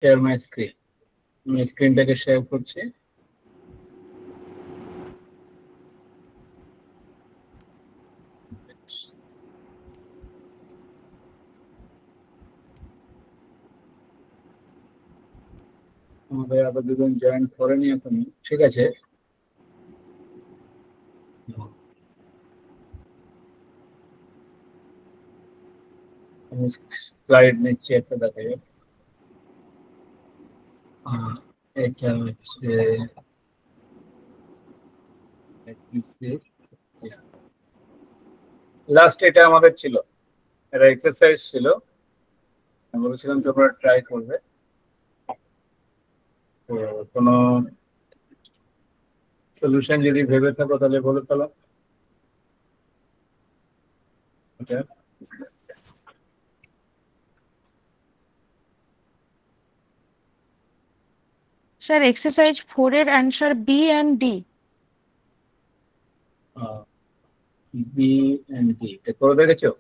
share my screen. আমি স্ক্রিনটাকে share করছি। আমাদের আবার দুজন জয়েন করেনি এখন, ঠিক আছে। আমি স্লাইড নিচ্ছি, একটা দেখা যাবে। এটা হচ্ছে লাস্ট, এটা আমাদের ছিল, এটা এক্সারসাইজ ছিল, আমি বলেছিলাম তোমরা ট্রাই করবে। তো কোনো সলিউশন যদি ভেবে থাকো তাহলে বলে ফেলো। এটা Sir, exercise 4 এর answer B and D. B and D এটা করে দেখেছো?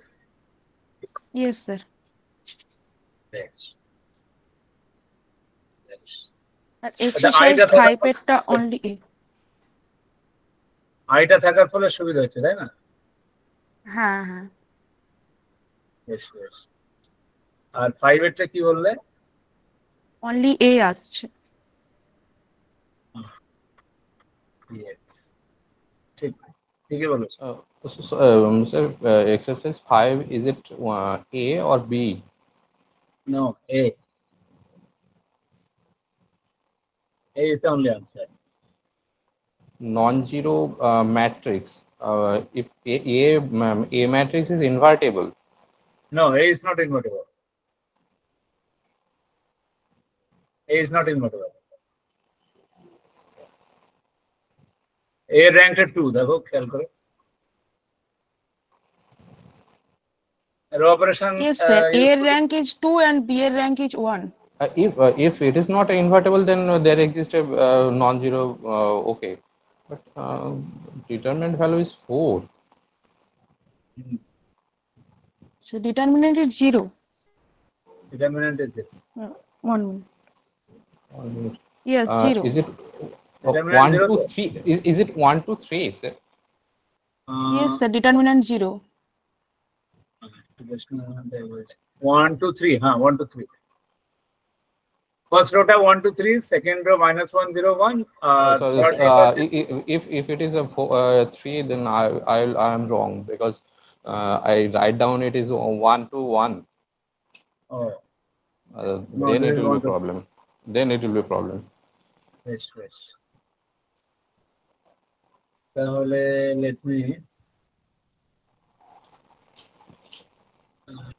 Yes, sir. R exercise 5 এরটা only A. আইটা থাকার ফলে সুবিধা হচ্ছে, তাই না? হ্যাঁ হ্যাঁ। বেশ বেশ। আর 5 এরটা কি বললে? only A আসছে। ঠিক, ঠিকই বলেছো। Sir, exercise 5, is it A or B? No, A. A is the only answer. Non-zero matrix. If A matrix is invertible. No, A is not invertible. A is not invertible. A ranked 2, দেখো খেয়াল করে। Operation. Yes, sir. A rank is 2 and B rank is 1. If it is not invertible, then there exists a non-zero. Okay, but determinant value is 4. So determinant is 0. Determinant is 0. 1 minute. Yes, 0. Is it 1 2 3? Is it 1 2 3, sir? Yes, sir. Determinant 0. 1 2 3. 1 2 3. First row 1 2 3, second row -1 0 1. If it is a 3, then I am wrong, because I write down it is 1 2 1. Oh. Then it will be problem. Then it will be problem. Yes, yes. তাহলে let me.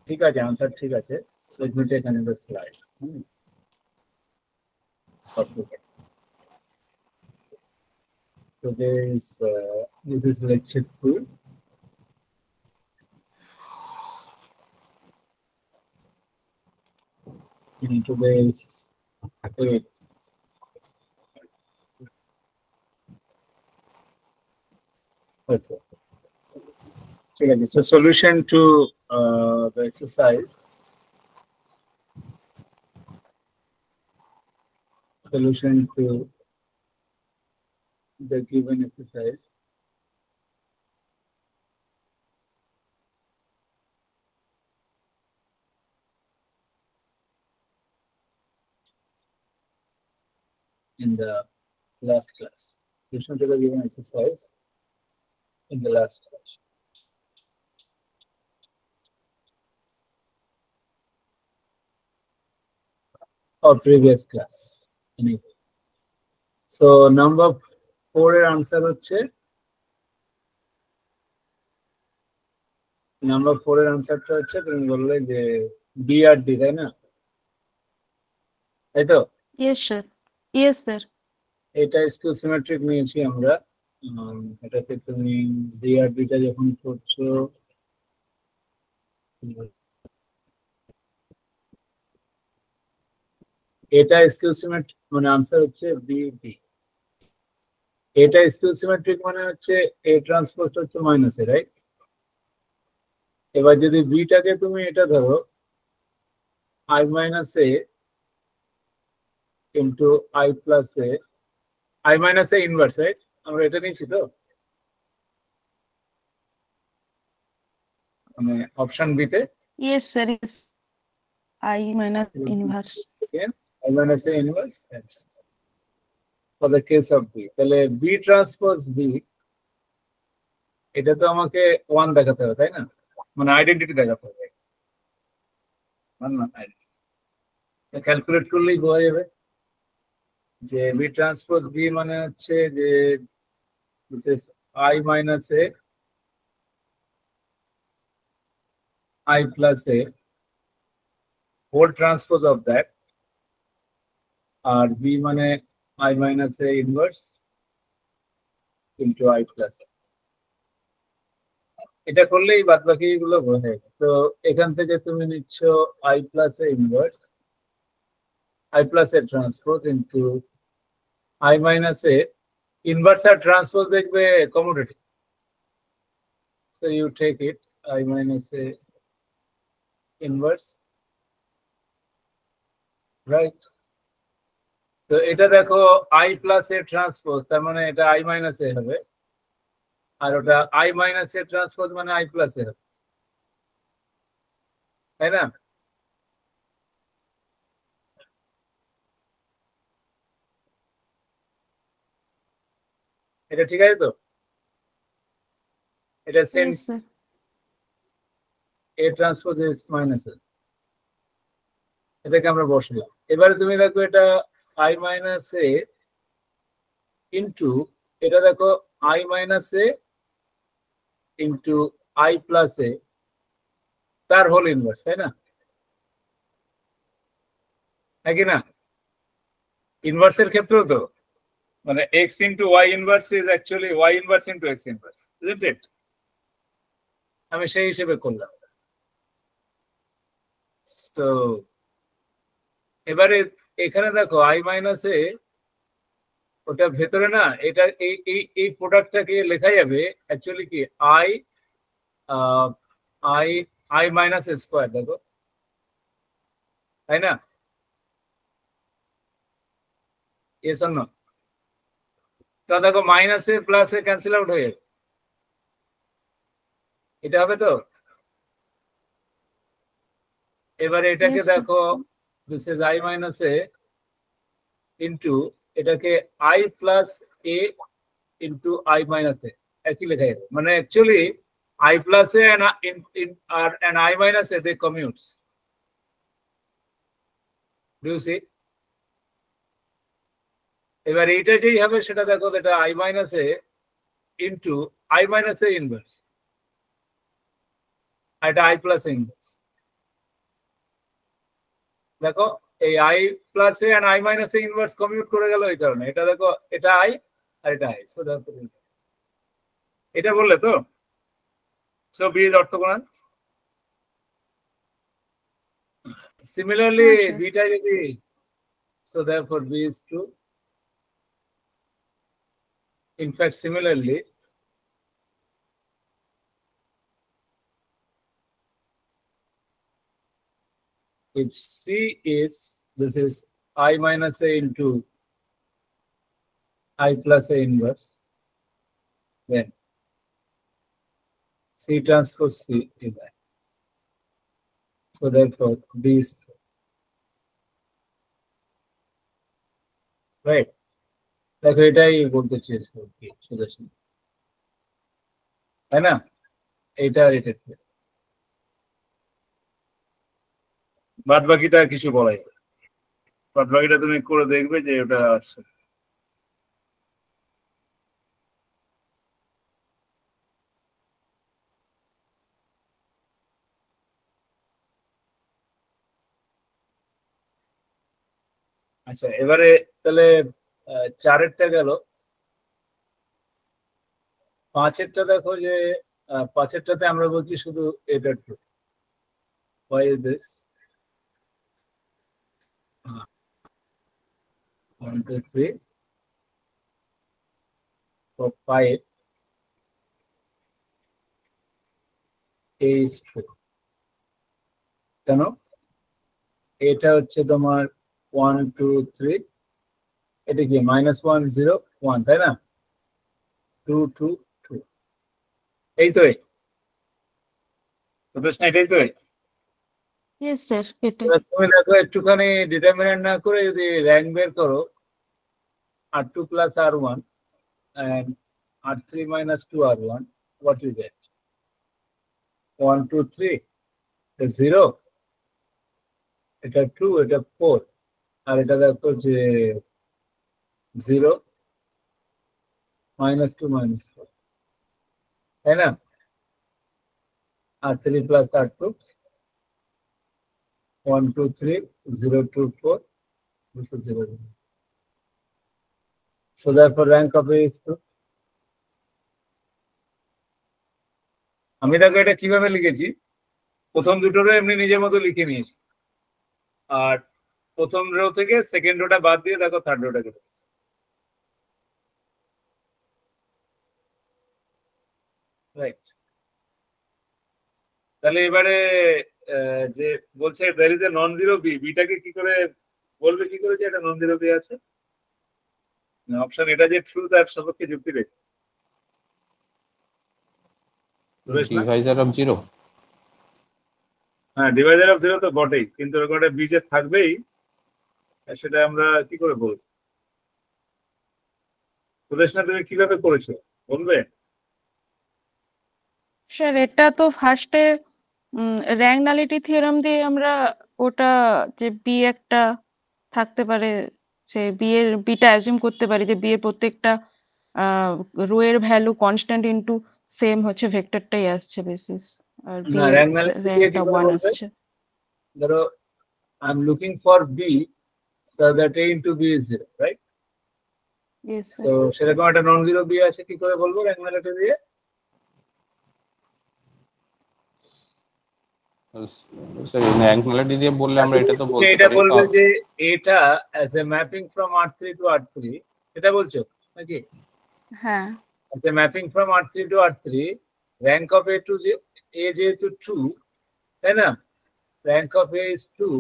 ঠিক আছে, answer ঠিক আছে। Let me take another slide. So this is lecture 2. In today's okay. So solution to the exercise. Solution to the given exercise. In the last class. Solution to the given exercise in the last class. Or previous class. Anyway. So number 4 এর answer হচ্ছে, number 4 এর আনসারটা হচ্ছে তুমি বললে যে B আর D, তাই না? তাই তো? Yes, sir. Yes, sir. এটা স্কিউ সিমেট্রিক নিয়েছি আমরা। এটাতে তুমি বি আর ডিটা যখন করছো, এটা স্কিউ সিমেট্রিক মানে আনসার হচ্ছে বি ডি। এটা স্কিউ সিমেট্রিক মানে হচ্ছে এ ট্রান্সপোজ হচ্ছে মাইনাস এ, রাইট? এবার যদি বিটাকে তুমি এটা ধরো I minus A, into I plus A, I minus A inverse, right? আমরা এটা নিয়েছি তো, মানে অপশন বি তে Yes, sir. Yes. I minus inverse. I minus a inverse for the case of B, তাহলে B ট্রান্সপোজ B, এটা তো আমাকে 1 দেখাতে হবে, তাই না? মানে আইডেন্টিটি দেখাতে হবে, ক্যালকুলেট করলেই বোঝা যাবে যে B ট্রান্সপোজ B মানে হচ্ছে যে this is I minus a I plus a whole transpose of that, R B মানে I minus a inverse into I plus a, এটা করলেই বাদ বাকি গুলো বোঝা যাবে। তো এখান থেকে তুমি নিচ্ছ I plus a inverse, I plus a transpose into I minus a inverse R transpose দেখবে commutative, so you take it I minus a inverse, right? তো এটা দেখো I plus a transpose, তার মানে এটা I minus a হবে, আর ওটা I minus a transpose মানে I plus a হবে, তাই না? এটা ঠিক আছে তো? এটা since sir. A transpose is minus a, এটাকে আমরা বসালাম। এবারে তুমি দেখো এটা I minus a into, এটা দেখো I minus a into I plus a তার হোল ইনভার্স, তাই না? নাকি না? ইনভার্সের ক্ষেত্রেও তো মানে x into y inverse is actually y inverse into x inverse, isn't it? আমি সেই হিসেবে করলাম। তো এবারে এখানে দেখো I minus a, ওটা ভেতরে না, এটা এই প্রোডাক্টটাকে লেখা যাবে অ্যাকচুয়ালি কি I minus a স্কয়ার, দেখো, তাই না? yes or no? তো দেখো মাইনাস এ প্লাস এ ক্যান্সেল আউট হয়ে যাবে, এটা হবে তো। এবারে এটাকে Yes, sir. দেখো this is I minus a into এটাকে I plus a into I minus a, একই লেখা যাবে, মানে actually I plus a and I minus a they commutes, do you see? এবার এইটা যেই হবে সেটা দেখো, এটা I minus a into I minus a inverse, আর এটা I plus a inverse, দেখো এই I plus a and I minus a inverse commute করে গেল এই কারণে, এটা দেখো এটা I আর এটা I, সো দেখো এটা বললে তো, so B is orthogonal. Similarly Yes, sir. beta যদি, so therefore B is true. In fact, similarly, if C is, this is I minus a into I plus a inverse, then C transpose C is I. So therefore B is true. Right? দেখো এটাই বলতে চেয়েছি সুদর্শন, তাই না? এইটা আর এটা, বাদ বাকিটা কিছু বলাই, বাদ বাকিটা তুমি করে দেখবে যে ওটা আসছে। আচ্ছা এবারে তাহলে 4-এরটা গেল, 5-এরটা দেখো যে 5-এরটাতে আমরা বলছি শুধু এটা true. Why is this? 1 2 3 4 5 A is true, কেন? এটা হচ্ছে তোমার 1 2 3 এটা কি -1 0 1, তাই না? 2 2 2, এই তো প্রশ্ন এটাই তো। ইয়েস স্যার, এটা এবার তুমি দেখো একটুখানি ডিটারমিনেন্ট না করে যদি র্যাঙ্ক বের করো, R2 plus R1 and R3 minus 2 R1, what you get? 1 2 3, it's 0, এটা 2, এটা 4, আর এটা দেখো যে 0 -2 -4, তাই না? R3 plus R2, 1 2 3 0 2 4, this is 0 0. So therefore rank of A is 2. আমি দেখো এটা কিভাবে লিখেছি, প্রথম দুটোরও এমনি নিজের মতো লিখে নিয়েছি, আর প্রথম রো থেকে সেকেন্ড রোটা বাদ দিয়ে দেখো থার্ড রোটা কেটে দিয়েছি। রাইট, তাহলে এবারে যে বলছে there is a non-zero b, বিটাকে কি করে বলবে, কি করে যে এটা নন জিরো বি আছে? অপশন এটা যে ট্রু তার সপক্ষে যুক্তি রেখে। Deviser of 0। হ্যাঁ, ডিভাইজার অফ 0 তো বটেই, কিন্তু ওখানে বি যে থাকবেই সেটা আমরা কি করে বলবো? সুদেশনা তুমি কিভাবে করেছো বলবে? স্যার এটা তো ফার্স্টে র্যাঙ্ক নালিটি থিওরাম দিয়ে আমরা ওটা যে বি একটা থাকতে পারে, সে বি এর বিটা অ্যাজিউম করতে পারি যে বি এর প্রত্যেকটা রো এর ভ্যালু কনস্ট্যান্ট ইনটু সেম হচ্ছে ভেক্টরটাই আসছে বেসিস, আর বি না, এর র্যাঙ্ক নালিটি দিয়ে কি র্যাঙ্কটা করে 1 বলবে? আসছে। ধরো I am looking for B so that a into b is 0, right? Yes So sir. সেরকম একটা নন জিরো বি আছে, কি করে বলবো র্যাঙ্ক নালিটি দিয়ে? স্যার র্যাঙ্ক নালিটি দিয়ে বললে আমরা এটা তো তুমি বলতে এটা পারি বলবে যে এটা as a mapping from R3 to R3, এটা বলছো নাকি? হ্যাঁ, as a mapping from R3 to R3, rank of A to A যেহেতু 2, তাই না? rank of A is 2,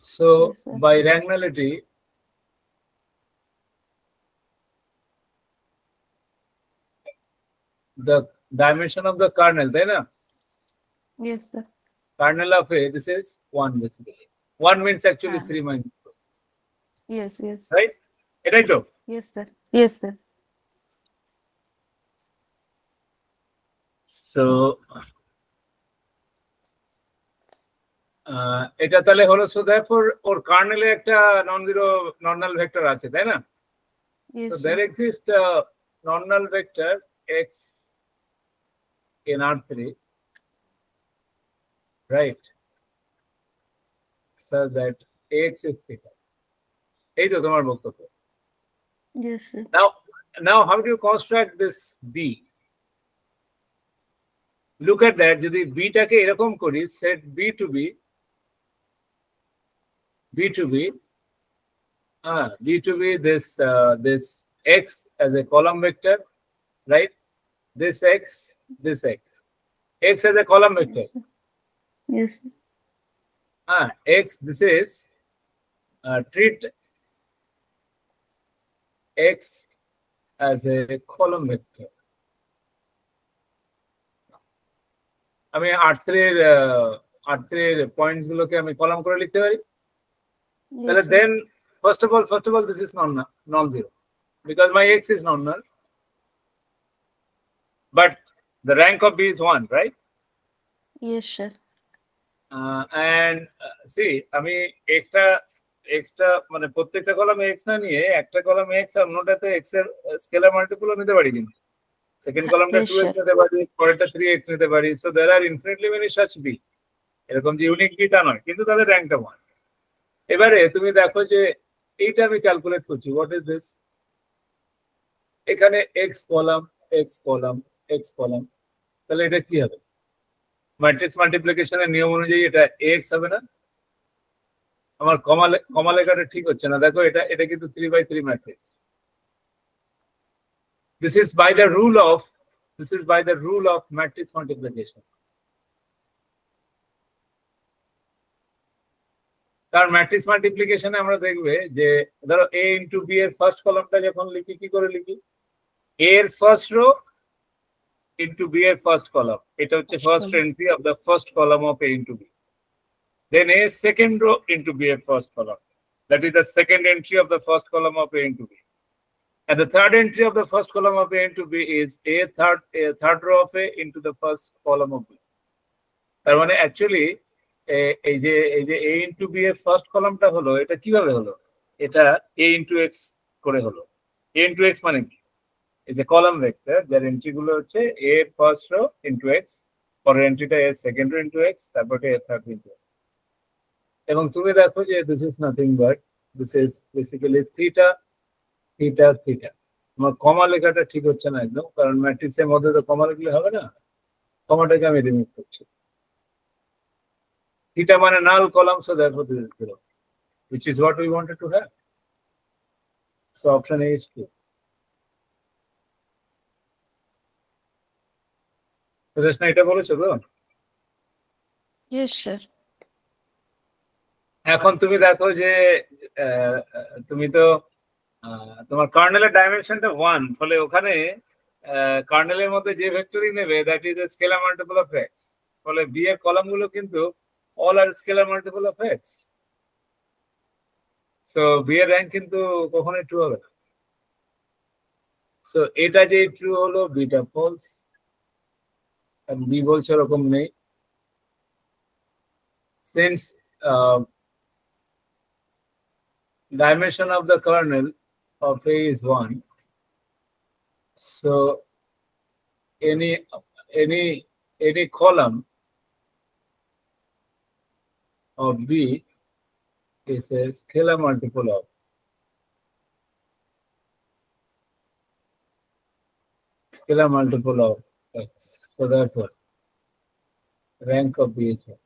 so Yes, sir. by rank nullity the dimension of the kernel, তাই না? Yes sir. Kernel of A, this is 1 basically. 1 means actually হ্যাঁ। 3 minus 2, yes yes right? এটাই তো। Yes sir. Yes sir. So এটা তাহলে হলো, so therefore ওর কার্নেলে একটা non zero normal vector আছে, তাই না? Yes So sir. there exists a normal vector x in R3, right? So that x is theta. এই তো তোমার বক্তব্য। Yes sir. Now how do you construct this b? Look at that, যদি b টাকে এরকম করি, set b to be this x as a column vector, right? This x as a column vector. Yes X, this is treat x as a column vector. আমি R3 এর points গুলোকে আমি column করে লিখতে পারি। তাহলে then first of all this is non-zero because my x is non-null, but the rank of b is 1, right? Yes sir. And see, আমি extra মানে প্রত্যেকটা কলামে x না নিয়ে একটা কলামে x আর অন্যটাতে x এর স্কেলার মাল্টিপলও নিতে পারি, কিন্তু সেকেন্ড কলামটা Yes, 2x sir. নিতে পারি, পরেরটা 3x নিতে পারি। So there are infinitely many such b, এরকম যে ইউনিক বি তা নয়, কিন্তু তাদের র্যাঙ্কটা 1। এবারে তুমি দেখো যে এইটা আমি ক্যালকুলেট করছি, হোয়াট ইজ দিস? এখানে x কলাম, তাহলে এটা কি হবে? ম্যাট্রিক্স মাল্টিপ্লিকেশনের নিয়ম অনুযায়ী এটা ax হবে না? আমার কমা লেখাটা ঠিক হচ্ছে না, দেখো এটা কিন্তু 3/3 matrix. This is by the rule of matrix multiplication. কারণ ম্যাট্রিক্স মাল্টিপ্লিকেশনে আমরা দেখবে যে ধরো a ইন্টু বি এর ফার্স্ট কলামটা যখন লিখি কি করে লিখি, a এর ফার্স্ট রো ইন্টু বি এর ফার্স্ট কলাম, এটা হচ্ছে first entry of the first column of a into b, then a second row into b এর first column, that is the second entry of the first column of a into b, and the third entry of the first column of a into b is a third row of a into the first column of b. তার মানে actually এই যে a into b এর first কলামটা হলো, এটা কিভাবে হলো, এটা a ইন্টু এক্স করে হলো। a ইন্টু এক্স মানে কি, এই যে কলাম ভেক্টর যার এন্ট্রি গুলো হচ্ছে a first row into x, পরের এন্ট্রিটা a second row into x, তারপরে a থার্ড ইন্টু এক্স। এবং তুমি দেখো যে this is nothing but this is basically theta theta theta. তোমার কমা লেখাটা ঠিক হচ্ছে না একদম, কারণ ম্যাট্রিক্সের মধ্যে তো কমা লিখলে হবে না, কমাটাকে আমি রিমুভ করছি। থিটা মানে নাল column, so therefore this is 0, which is what we wanted to have. So option A is true. Sudeshna এটা বলেছো তো? Yes sir. এখন তুমি দেখো যে তুমি তো তোমার কার্নেলের ডাইমেনশনটা 1, ফলে ওখানে কার্নেলের মধ্যে যে ভেক্টরই নেবে that is a scalar multiple of x, ফলে b এর কলামগুলো কিন্তু all are scalar multiple of x, so b এর র্যাঙ্ক কিন্তু কখনোই ট্রু হবে না। সো এটা যে ট্রু হলো, বিটা ফলস, আর b বলছে এরকম নেই, since dimension of the kernel of A is 1, so any column of B is a scalar multiple of x, so therefore rank of B is 1,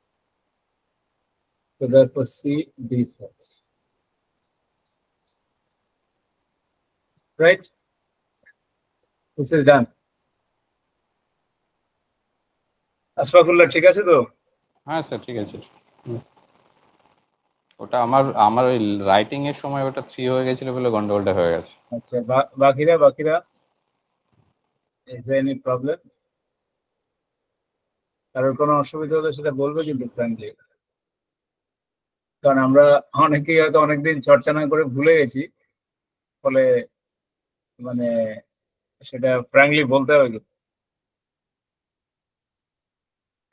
so therefore C D false. Right? This is done. Asfakullah ঠিক আছে তো? হ্যাঁ sir ঠিক আছে। ওটা আমার ওই writing এর সময় ওটা 3 হয়ে গেছিল বলে গন্ডগোলটা হয়ে গেছে। আচ্ছা, বাকিরা is there any problem? কারোর কোনো অসুবিধা হলে সেটা বলবে কিন্তু ফ্র্যাঙ্কলি, কারণ আমরা অনেকেই হয়তো অনেকদিন চর্চা না করে ভুলে গেছি, ফলে মানে সেটা ফ্র্যাঙ্কলি বলতে হবে। কিন্তু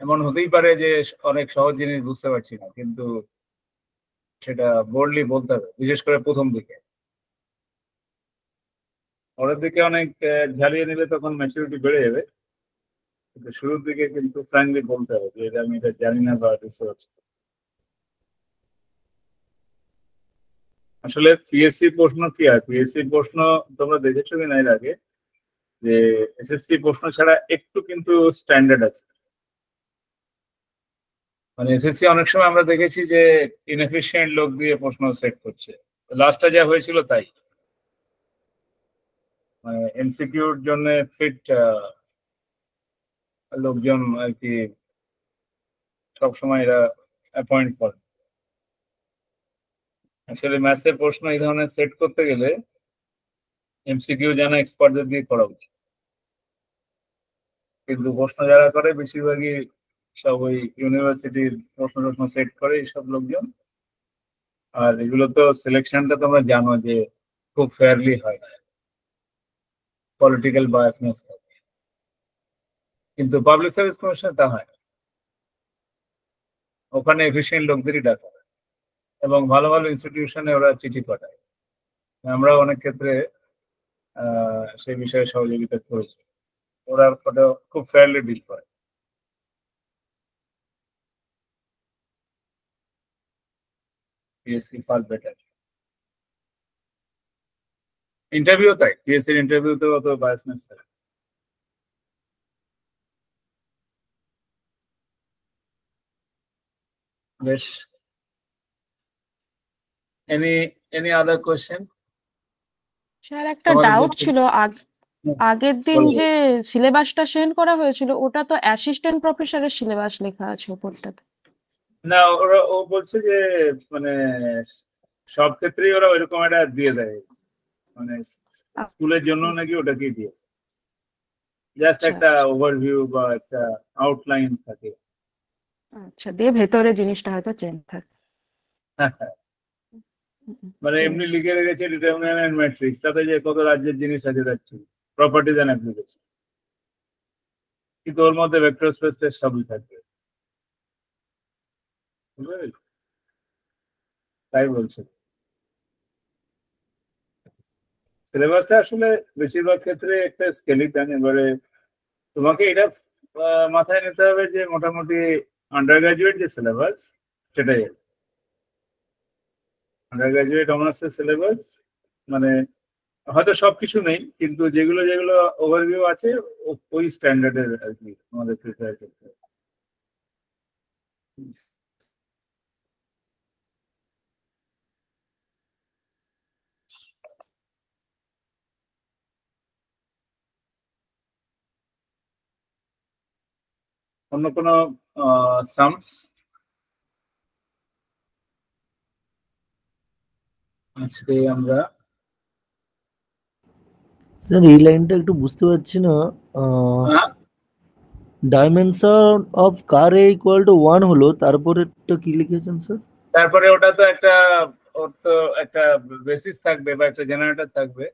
এমন হতেই পারে যে অনেক সহজ জিনিস বুঝতে পারছি না, কিন্তু সেটা বোল্ডলি বলতে হবে, বিশেষ করে প্রথম দিকে। পরের দিকে অনেক ঝালিয়ে নিলে তখন ম্যাচুরিটি বেড়ে যাবে, কিন্তু শুরুর দিকে কিন্তু ফ্র্যাঙ্কলি বলতে হবে যে আমি এটা জানি না বা রিসার্চ। আসলে পিএসসি প্রশ্ন কি হয়, পিএসসি প্রশ্ন তোমরা দেখেছো কিনা এর আগে, যে এসএসসি প্রশ্ন ছাড়া একটু কিন্তু স্ট্যান্ডার্ড আছে। মানে এসএসসি অনেক সময় আমরা দেখেছি যে ইনএফিশিয়েন্ট লোক দিয়ে প্রশ্ন সেট করছে, লাস্টটা যা হয়েছিল তাই, মানে এমসিকিউর জন্য ফিট লোকজন আর কি সবসময় এরা অ্যাপয়েন্ট করে। আসলে ম্যাথসের প্রশ্ন এই ধরনের সেট করতে গেলে এমসিকিউ জানা এক্সপার্টদের দিয়ে করা উচিত, কিন্তু প্রশ্ন যারা করে বেশিরভাগই সব ওই ইউনিভার্সিটির প্রশ্ন সেট করে এইসব লোকজন। আর এগুলো তো সিলেকশনটা তোমরা জানো যে খুব ফেয়ারলি হয়, পলিটিক্যাল বায়াসনেস থাকে, কিন্তু পাবলিক সার্ভিস কমিশনে তা হয়, ওখানে এফিসিয়েন্ট লোকদেরই ডাকা হয় এবং ভালো ভালো ইনস্টিটিউশনে ওরা চিঠি পাঠায়। আমরা অনেক ক্ষেত্রে সেই বিষয়ে সহযোগিতা করেছি, ওরা খুব ফেয়ারলি ডিল করে। পিএসসি ফার বেটার, ইন্টারভিউ তাই, পিএসসির ইন্টারভিউতেও অত বায়াসনেস থাকে। বেশ, any other question? স্যার একটা তোমাদের ডাউট দেখতে- ছিল, আগের দিন বলো। যে সিলেবাসটা সেন্ড করা হয়েছিল ওটা তো অ্যাসিস্ট্যান্ট প্রফেসরের সিলেবাস লেখা আছে উপরটাতে। না, ও বলছে যে মানে সব ক্ষেত্রেই ওরা ওইরকম একটা দিয়ে দেয়, মানে স্কুলের জন্য নাকি ওটাকেই দিয়ে, জাস্ট আচ্ছা একটা ওভারভিউ বা একটা আউটলাইন থাকে। আচ্ছা, দিয়ে ভেতরে জিনিসটা হয়তো চেঞ্জ থাকে। মানে ঠিক এমনি আছে। লিখে রেখেছে ডিটারমিনেন্ট ম্যাট্রিক্স, তাতে যে কত রাজ্যের জিনিস আছে যাচ্ছে, প্রপার্টিজ এন্ড অ্যাপ্লিকেশন, কিন্তু ওর মধ্যে ভেক্টর স্পেস টেস্ট সবই থাকবে, বুঝতে পেরেছো? তাই বলছে সিলেবাসটা আসলে বেশিরভাগ ক্ষেত্রে একটা স্কেলিটন। এবারে তোমাকে এটা মাথায় নিতে হবে যে মোটামুটি আন্ডার গ্রাজুয়েট যে সিলেবাস সেটাই, আন্ডার গ্রাজুয়েট অনার্সের সিলেবাস, মানে হয়তো সবকিছু নেই, কিন্তু যেগুলো যেগুলো ওভারভিউ আছে ওই স্ট্যান্ডার্ডের আর কি আমাদের প্রিপেয়ার করতে হবে। অন্য কোনো সামস? আজকে আমরা স্যার এই লাইনটা একটু বুঝতে পারছি না। Dimension of car A equal two 1 হলো, তারপরেরটা কি লিখেছেন স্যার? তারপরে ওটা তো একটা, ওর তো একটা বেসিস থাকবে বা একটা জেনারেটর থাকবে,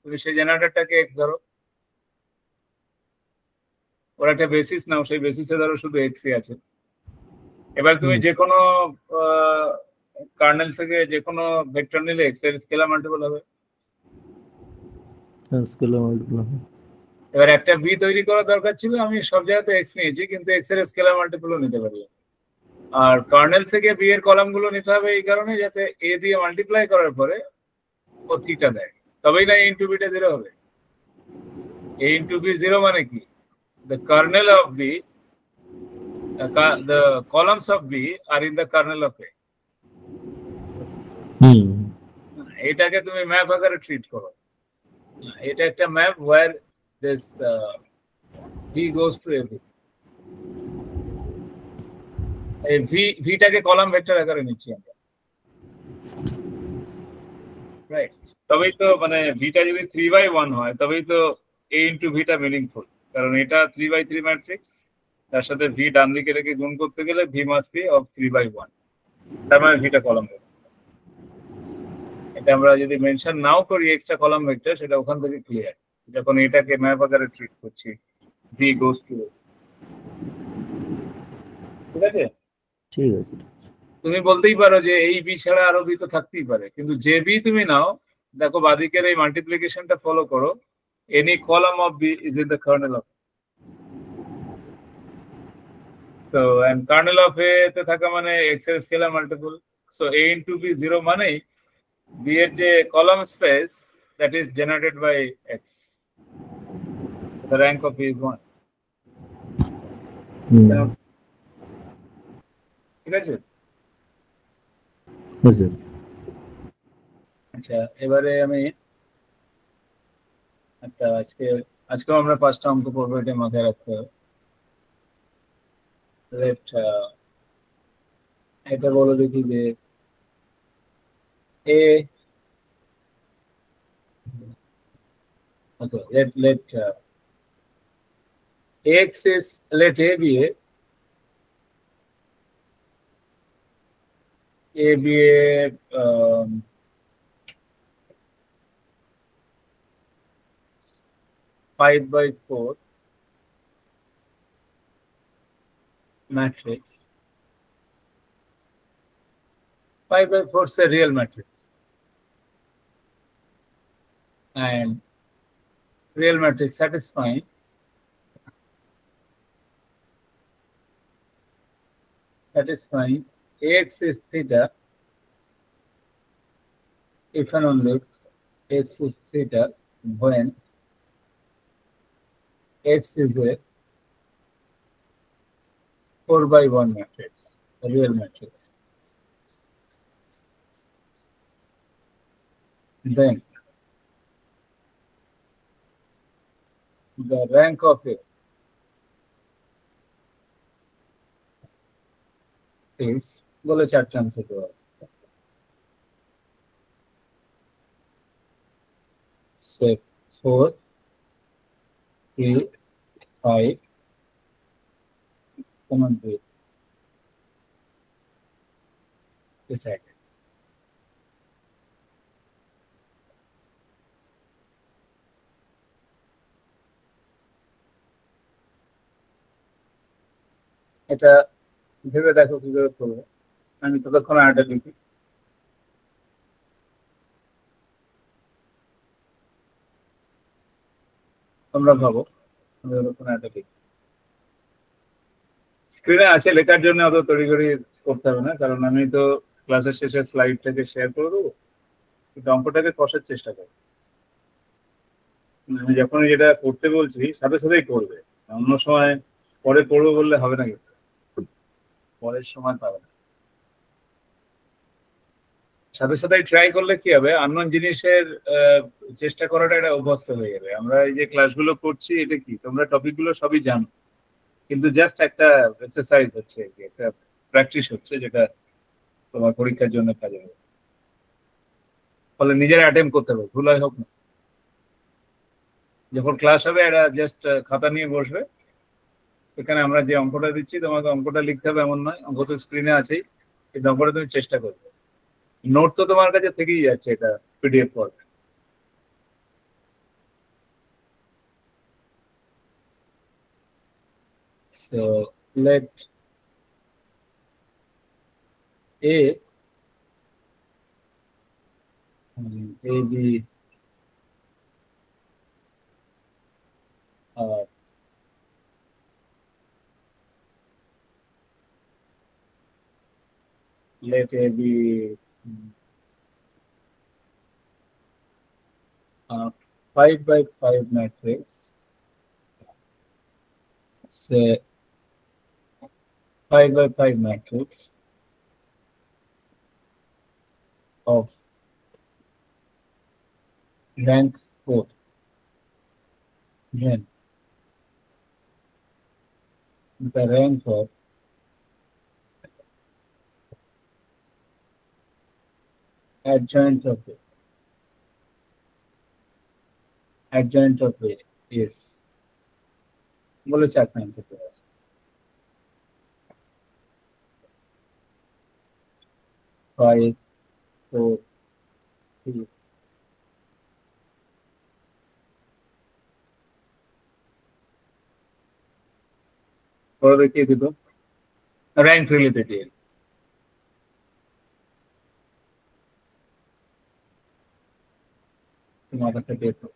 তুমি সেই জেনারেটরটাকে এক্স ধরো, ওর একটা বেসিস নাও, সেই বেসিসে ধরো শুধু এক্সই আছে। এবার তুমি যে কোনো কার্নেল থেকে যে কোনো ভেক্টর নিলে এক্স এর স্কেলার মাল্টিপল হবে। Scalar multiple. এবার একটা বি তৈরি করার দরকার ছিল, আমি সব জায়গাতে এক্স নিয়েছি, কিন্তু এক্স এর স্কেলার মাল্টিপলও নিতে পারি। আর কার্নেল থেকে বি এর কলাম গুলো নিতে হবে এই কারণে, যাতে এ দিয়ে মাল্টিপ্লাই করার পরে ও থিটা দেয়, তবেই না এ ইন্টু বিটা 0 হবে। এ ইন্টু বি 0 মানে কি, the kernel of B, the columns of B are in the kernel of A. এটাকে তুমি ম্যাপ আকারে ট্রিট করো, এটা একটা map where this V goes to A. এই ভিটাকে কলাম ভেক্টর আকারে নিচ্ছি আমরা, রাইট? তবেই তো মানে ভিটা যদি 3/1 হয় তবেই তো A ইন্টু ভিটা মিনিংফুল, কারণ এটা 3/3 ম্যাট্রিক্স, তার সাথে ভি ডান দিকে রেখে গুণ করতে গেলে ভি মাস্ট বি অফ 3/1, তার মানে ভিটা কলাম ভেক্টর। এটা আমরা যদি মেনশন নাও করি এক্সট্রা কলাম ভেক্টর, সেটা ওখান থেকে ক্লিয়ার, যখন এটাকে ম্যাপ আকারে ট্রিট করছি ভি গোস টু। ঠিক আছে, ঠিক আছে। তুমি বলতেই পারো যে এই বি ছাড়া আরো বি তো থাকতেই পারে, কিন্তু যে বি তুমি নাও, দেখো বাদিকের এই মাল্টিপ্লিকেশনটা ফলো করো, any column of B is in the kernel of, তো এন্ড কার্নেল অফ এ তে থাকা মানে এক্স এর scalar multiple, so a into B 0 মানেই বি এর যে column space that is generated by X, the rank of B is 1। ঠিক আছে, আচ্ছা এবারে আমি একটা আজকেও আমরা 5টা অঙ্ক পড়বো, এটা মাথায় রাখতে হবে। এটা বলো দেখি যে এ, okay, let x is, let a be a 5/4 matrix. 5/4 is a real matrix, and real matrix satisfying Ax is theta if and only x is theta when x is a 4/1 matrix, a real matrix. Then the rank of A is বলে চারটে answer দেওয়া set 4 3 5 common 3 decide এটা ভেবে দেখো কিভাবে করবো আমি ততক্ষণ আরেকটা লিখি তোমরা ভাবো আমি ততক্ষণ আরেকটা লিখি স্ক্রিনে আছে লেখার জন্য অত তড়িঘড়ি করতে হবে না কারণ আমি তো ক্লাসের শেষে স্লাইডটাকে শেয়ার করে দেবো কিন্তু অঙ্কটাকে কষার চেষ্টা করবো আমি যখনই যেটা করতে বলছি সাথে সাথেই করবে অন্য সময় পরে করবো বললে হবে না কিন্তু পরের সময় পাবে না সাথে সাথে ট্রাই করলে কি হবে আননোন জিনিসের চেষ্টা করাটা এটা অভ্যস্ত হয়ে যাবে আমরা এই যে ক্লাসগুলো করছি এটা কি তোমরা টপিকগুলো সবই জানো কিন্তু জাস্ট একটা এক্সারসাইজ হচ্ছে একটা প্র্যাকটিস হচ্ছে যেটা তোমার পরীক্ষার জন্য কাজে হবে ফলে নিজের অ্যাটেম্প করতে হবে ভুল হয় হোক না যখন ক্লাস হবে এটা জাস্ট খাতা নিয়ে বসবে এখানে আমরা যে অঙ্কটা দিচ্ছি তোমাকে অঙ্কটা লিখতে হবে এমন নয় অঙ্ক তো স্ক্রিনে আছেই কিন্তু অঙ্কটা তুমি চেষ্টা করবে নোট তো তোমার কাছে থেকেই যাচ্ছে এটা পিডিএফ ফর্মে so let a be let a be 5 by 5 matrix say 5 by 5 matrix of rank 4 then the rank of adjoint of it is বলে চারটা আনসার দেওয়া আছে 5 4 3 পরে দেখিয়ে দিব র্যাঙ্ক রিলেটেড মাথাটা দেখো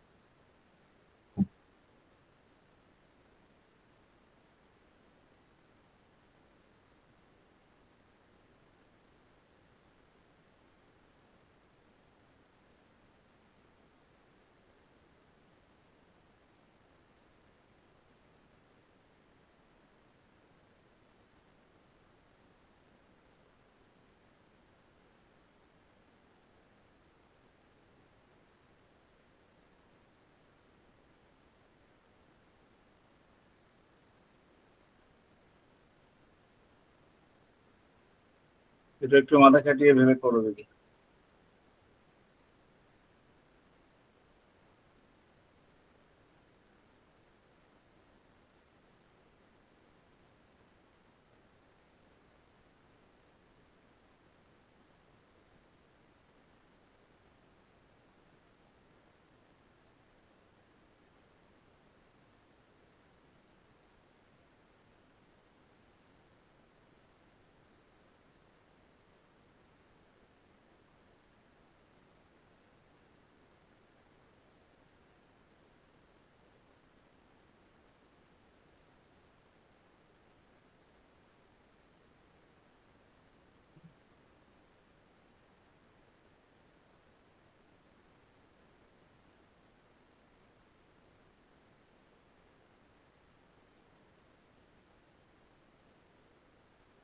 এটা একটু মাথা খাটিয়ে ভেবে করো দেখি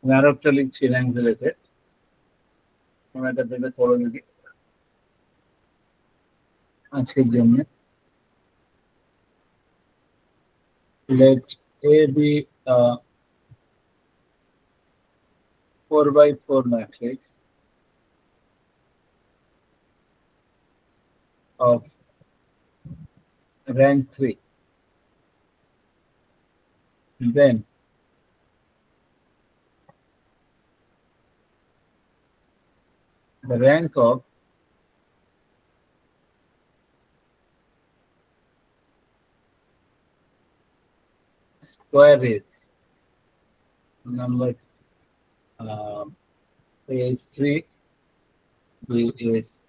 আমি আরো একটা লিখছি র্যাঙ্ক রিলেটেড আমি এটা দেখে করো দেখি আজকের জন্য let a be 4x4 matrix of rank 3. Then the rank of square is number A is 3, B is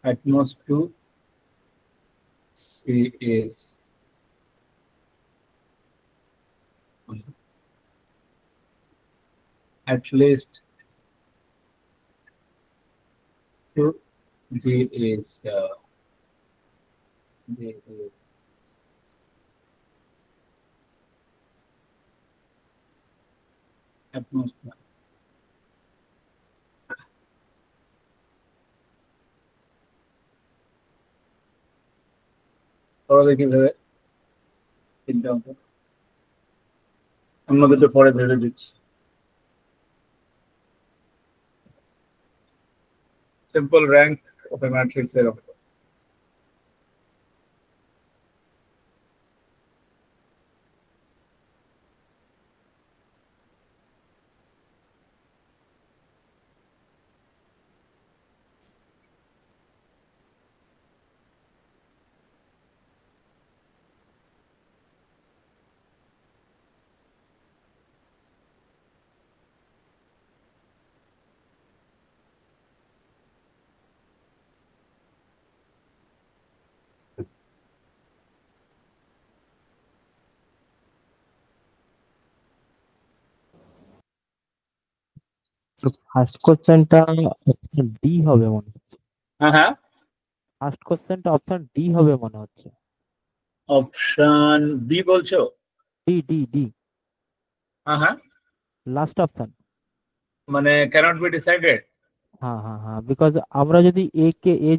at most 2, C is at least 2, D is at most 1. পরে দেখি ভেবে চিন্তা অঙ্ক অন্য দুটো পরে ভেবে দিচ্ছি। Simple rank of a matrix এরকম। তো ফার্স্ট কোশ্চেনটা অপশন ডি হবে মনে হচ্ছে। হ্যাঁ হ্যাঁ, ফার্স্ট কোশ্চেনটা অপশন ডি হবে মনে হচ্ছে। অপশন বি বলছো? ডি ডি ডি হ্যাঁ হ্যাঁ, লাস্ট অপশন। মানে cannot be decided। হ্যাঁ হ্যাঁ হ্যাঁ, বিকজ আমরা যদি এ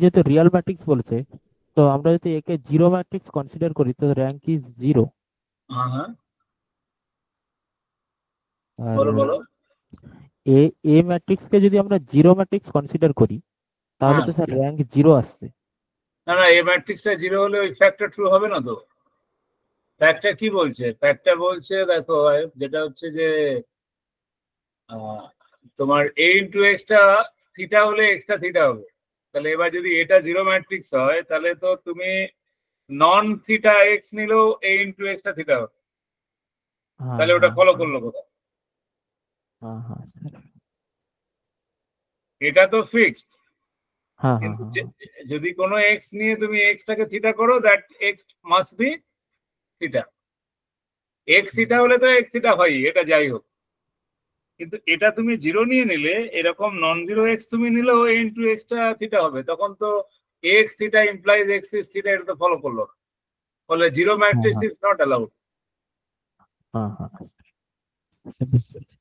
যেহেতু রিয়েল ম্যাট্রিক্স বলছে, তো আমরা যদি একে জিরো ম্যাট্রিক্স কনসিডার করি তো র্যাঙ্ক ইজ 0। হ্যাঁ হ্যাঁ, আর বলো বলো। এ ম্যাট্রিক্স কে যদি আমরা জিরো ম্যাট্রিক্স কনসিডার করি তাহলে হ্যাঁ। তো স্যার র্যাঙ্ক 0 আসছে। না না, এই ম্যাট্রিক্সটা 0 হলে ওই ফ্যাক্টর ট্রু হবে না তো। ফ্যাক্টর কি বলছে? ফ্যাক্টর বলছে দেখো, যেটা হচ্ছে যে তোমার a ইন্টু এক্সটা থিটা হলে এক্সটা থিটা হবে। তাহলে এবার যদি এটা 0 ম্যাট্রিক্স হয় তাহলে তো তুমি নন থিটা এক্স নিলেও a ইন্টু এক্সটা থিটা হবে। হ্যাঁ তাহলে ওটা ফলো করলো কোথায়? হ্যাঁ হ্যাঁ স্যার, এটা তো ফিক্সড। হ্যাঁ হ্যাঁ কিন্তু হ্যাঁ যদি কোনো এক্স নিয়ে তুমি এক্সটাকে থিটা করো, that x must be theta. X theta হলে তো এক্স থিটা হয়, এটা যাই হোক। কিন্তু এটা তুমি 0 নিয়ে নিলে, এরকম নন জিরো এক্স তুমি নিলেও a ইন্টু এক্সটা থিটা হবে। তখন তো x theta implies x is theta, এটা তো ফলো করলো না। ফলে 0 ম্যাট্রিক্স ইজ নট অ্যালাউড। হ্যাঁ হ্যাঁ স্যার, বুঝতে পেরেছি।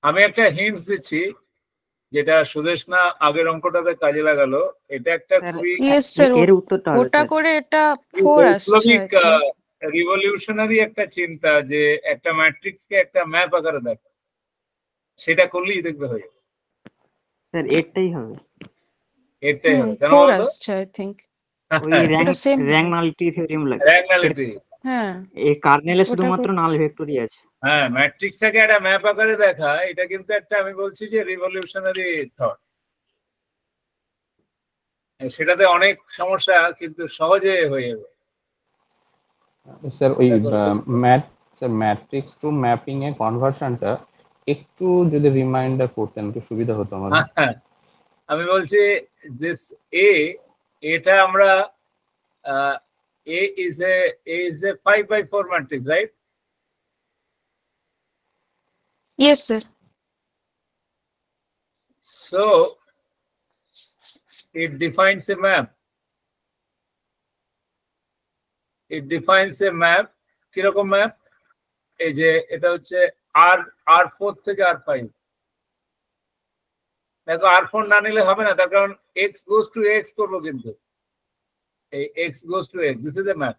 আমি একটা হিন্টস দিচ্ছি, যেটা সুদেশনা আগের অঙ্কটাতে কাজে লাগালো। এটা একটা খুবই ইয়েস স্যার, এর উত্তরটা হবে ওটা স্যার। করে এটা 4 আসছে I think। রিভলিউশনারি একটা চিন্তা, যে একটা ম্যাট্রিক্সকে একটা ম্যাপ আকারে দেখা, সেটা করলেই দেখবে হয়ে যাবে। স্যার এরটাই হবে। এটাই হবে। কেন 4 বলতো? আসছে I think। ওই rank same rank nullity theorem লাগে। র্যাঙ্কনালিটি। হ্যাঁ, এই কার্নেলে ওটা শুধুমাত্র নাল ভেক্টরই আছে। হ্যাঁ, ম্যাট্রিক্সটাকে একটা ম্যাপ আকারে দেখা, এটা কিন্তু একটা, আমি বলছি যে রিভলিউশনারি থট। সেটাতে অনেক সমস্যা, কিন্তু সহজে হয়ে যাবে। স্যার ওই ম্যাট্রিক্স টু ম্যাপিং এর কনভার্সনটা একটু যদি রিমাইন্ডার করতেন একটু সুবিধা হতো আমাদের। হ্যাঁ, আমি বলছি দিস এটা আমরা A is a 5x4 matrix, right? yes sir। So it defines a map. It defines a map. কিরকম ম্যাপ? এই যে এটা হচ্ছে R4 থেকে R5। দেখো R4 না নিলে হবে না, তার কারণ x goes to x করবো, কিন্তু এই x goes to x, this is a map.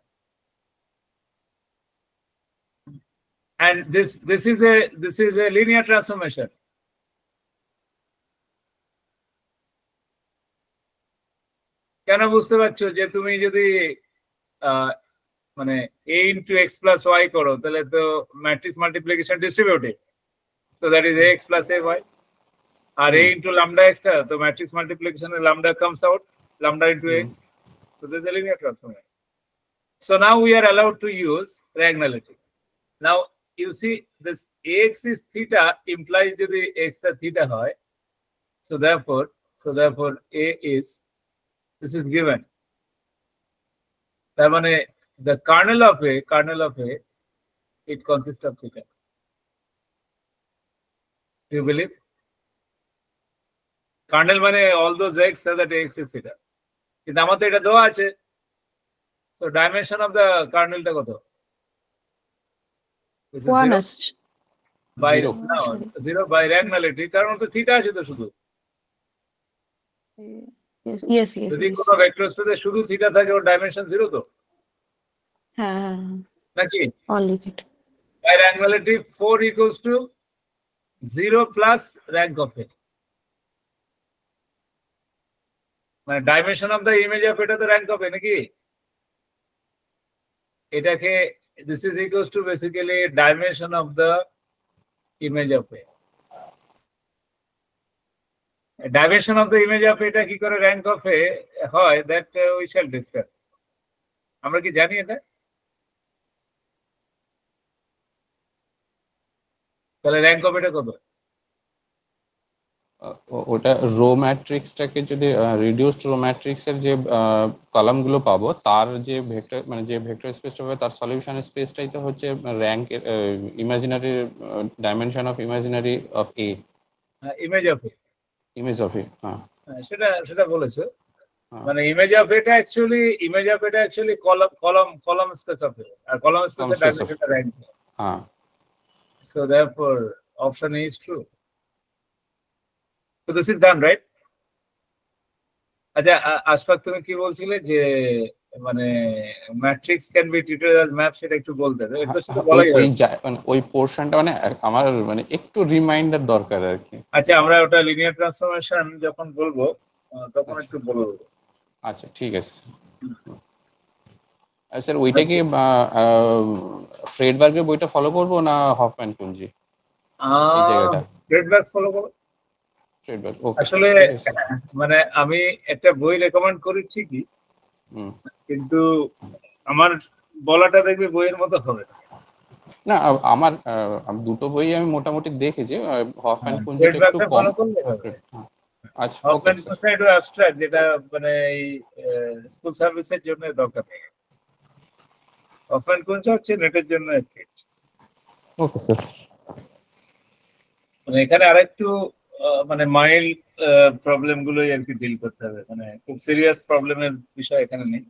and this is a linear transformation. কেন বুঝতে পারছো যে তুমি যদি মানে a into x plus y করো তাহলে তো matrix multiplication distributive, so that is ax plus ay, আর a into lambda x তো ম্যাট্রিক্স মাল্টিপ্লিকেশনে lambda comes out, lambda into x, so there is a linear transformation. So now we are allowed to use rank nullity. Now you see this ax is theta implies যদি x টা theta হয়, so therefore a is, this is given, তার মানে the kernel of a it consists of theta. Do you believe? Kernel মানে all those x so that x is theta, কিন্তু আমাদের এটা দেওয়া আছে, so dimension of the kernel টা কত? This is 1 zero আসছে। by Zero. no, 0 by rank nullity, কারণ তো থিটা আছে তো শুধু, Yes, যদি কোনো ভেক্টর স্পেসে শুধু থিটা থাকে ওর ডাইমেনশন 0 তো হ্যাঁ, নাকি? only theta. By rank nullity 4 equals to 0 plus rank of a, মানে dimension of the image of এটা তো rank of a নাকি? এটাকে this is equals to basically dimension of the image of a. Dimension of the image of এটা কি করে rank of a হয়, that we shall discuss. আমরা কি জানি এটা? তাহলে rank of এটা কত? ওটা রো ম্যাট্রিক্সটাকে যদি রিডিউসড রো ম্যাট্রিক্সের যে কলামগুলো পাবো তার যে ভেক্টর মানে যে ভেক্টর স্পেসটা হবে তার সলিউশনের স্পেসটাই তো হচ্ছে rank imaginary dimension of imaginary of a, image of a, image of a. হ্যাঁ, সেটা বলেছো, হ্যাঁ। মানে ইমেজ অফ এটা actually column space of a, আর কলাম স্পেসের Column space of ডাইমেনশনটা র্যাঙ্ক, হ্যাঁ। so therefore option A is true. So this is done, right? আচ্ছা আশফাক তুমি কি বলছিলে যে মানে matrix can be treated as map, সেটা একটু বলতে হবে, এটা শুধু বলাই ওই যাবে। মানে ওই পোর্শনটা মানে আমার মানে একটু রিমাইন্ডার দরকার আর কি। আচ্ছা আমরা ওটা লিনিয়ার ট্রান্সফরমেশন যখন বলবো তখন একটু বলে দেবো। আচ্ছা ঠিক আছে স্যার। ওইটা কি ফ্রেডবার্গের বইটা ফলো করবো না হফম্যান কুঞ্জি এই জায়গাটা? ফ্রেডবার্গ ফলো করো। ফ্রেডবার্গ ওকে। আসলে মানে আমি একটা বই রেকমেন্ড করি ঠিকই, কিন্তু আমার বলাটা দেখবে বইয়ের মতো হবে না। আমার দুটো বই আমি মোটামুটি দেখেছি, হফম্যান কুঞ্জিটা একটু ফ্রেডবার্গটা কম। ফলো করলে হবে। আচ্ছা ওকে হফম্যান কুঞ্জিটা একটু অ্যাবস্ট্রাক্ট, যেটা মানে এই স্কুল সার্ভিসের জন্য দরকার নেই। হফম্যান কুঞ্জি হচ্ছে নেটের জন্য একটি, ওকে স্যার। মানে এখানে আরেকটু মানে মাইল্ড প্রবলেম গুলোই আর কি ডিল করতে হবে, মানে খুব সিরিয়াস প্রবলেমের বিষয় এখানে নেই।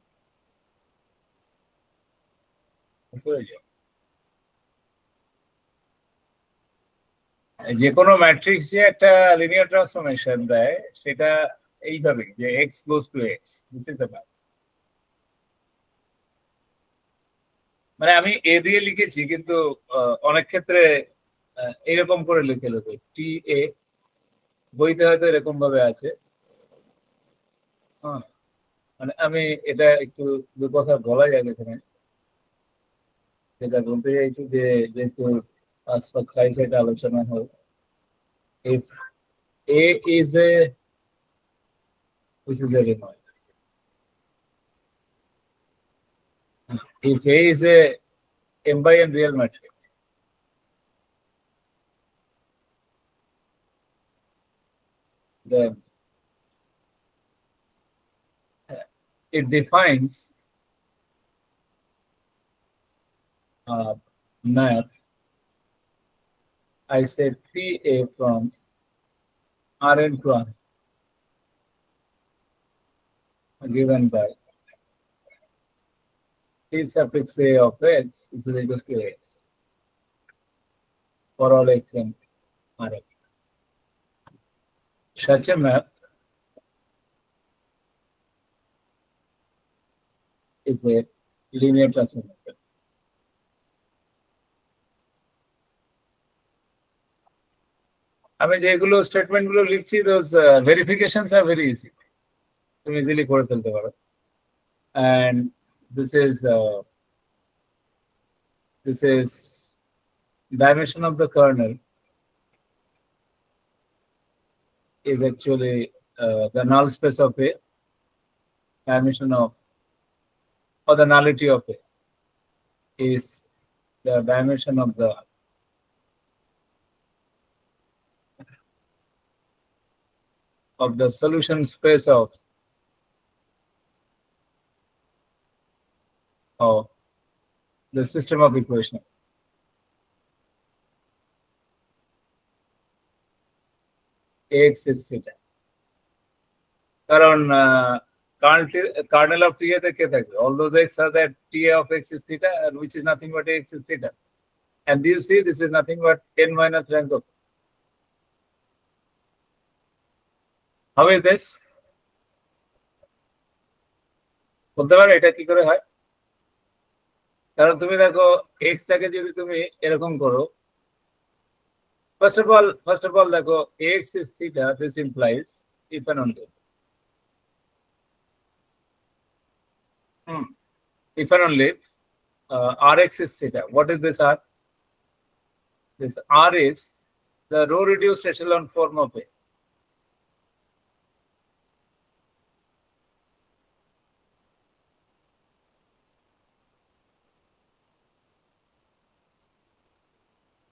যে কোনো ম্যাট্রিক্স যে একটা লিনিয়ার ট্রান্সফরমেশন দেয় সেটা এইভাবে যে x goes to x, this is the map. মানে আমি এ দিয়ে লিখেছি, কিন্তু অনেক ক্ষেত্রে এরকম করে লিখে লোকে টি এ, বইতে হয়তো এরকম ভাবে আছে। হ্যাঁ, মানে আমি এটা একটু দু কথা বলা যায় এখানে, যেটা বলতে চাইছি যে যেহেতু আশফাক চাইছে এটা আলোচনা হোক। If A is a, this is a remote. If A is a m by n real matrix, then it defines map. I said PA from Rn to R given by T suffix A of x is equal to x for all x in Rn. Such a map is a linear transformation. আমি যেগুলো statement গুলো লিখছি those ভেরিফিকেশনস are very easy, তুমি easily করে ফেলতে পারো। and this is dimension of the kernel is actually the null space of A, dimension of, or the nullity of A is the dimension of the solution space of the system of equation. Ax is theta. কারণ kernel of TA তে কে থাকবে? All those x are that TA of x is theta, and which is nothing but x is theta. And do you see this is nothing but n minus rank of. How is this? বলতে পারো এটা কি করে হয়? কারণ তুমি দেখো x টাকে যদি তুমি এরকম করো, first of all দেখো ax is theta, this implies if and only rx is theta. What is this r? This r is the row reduced echelon form of A.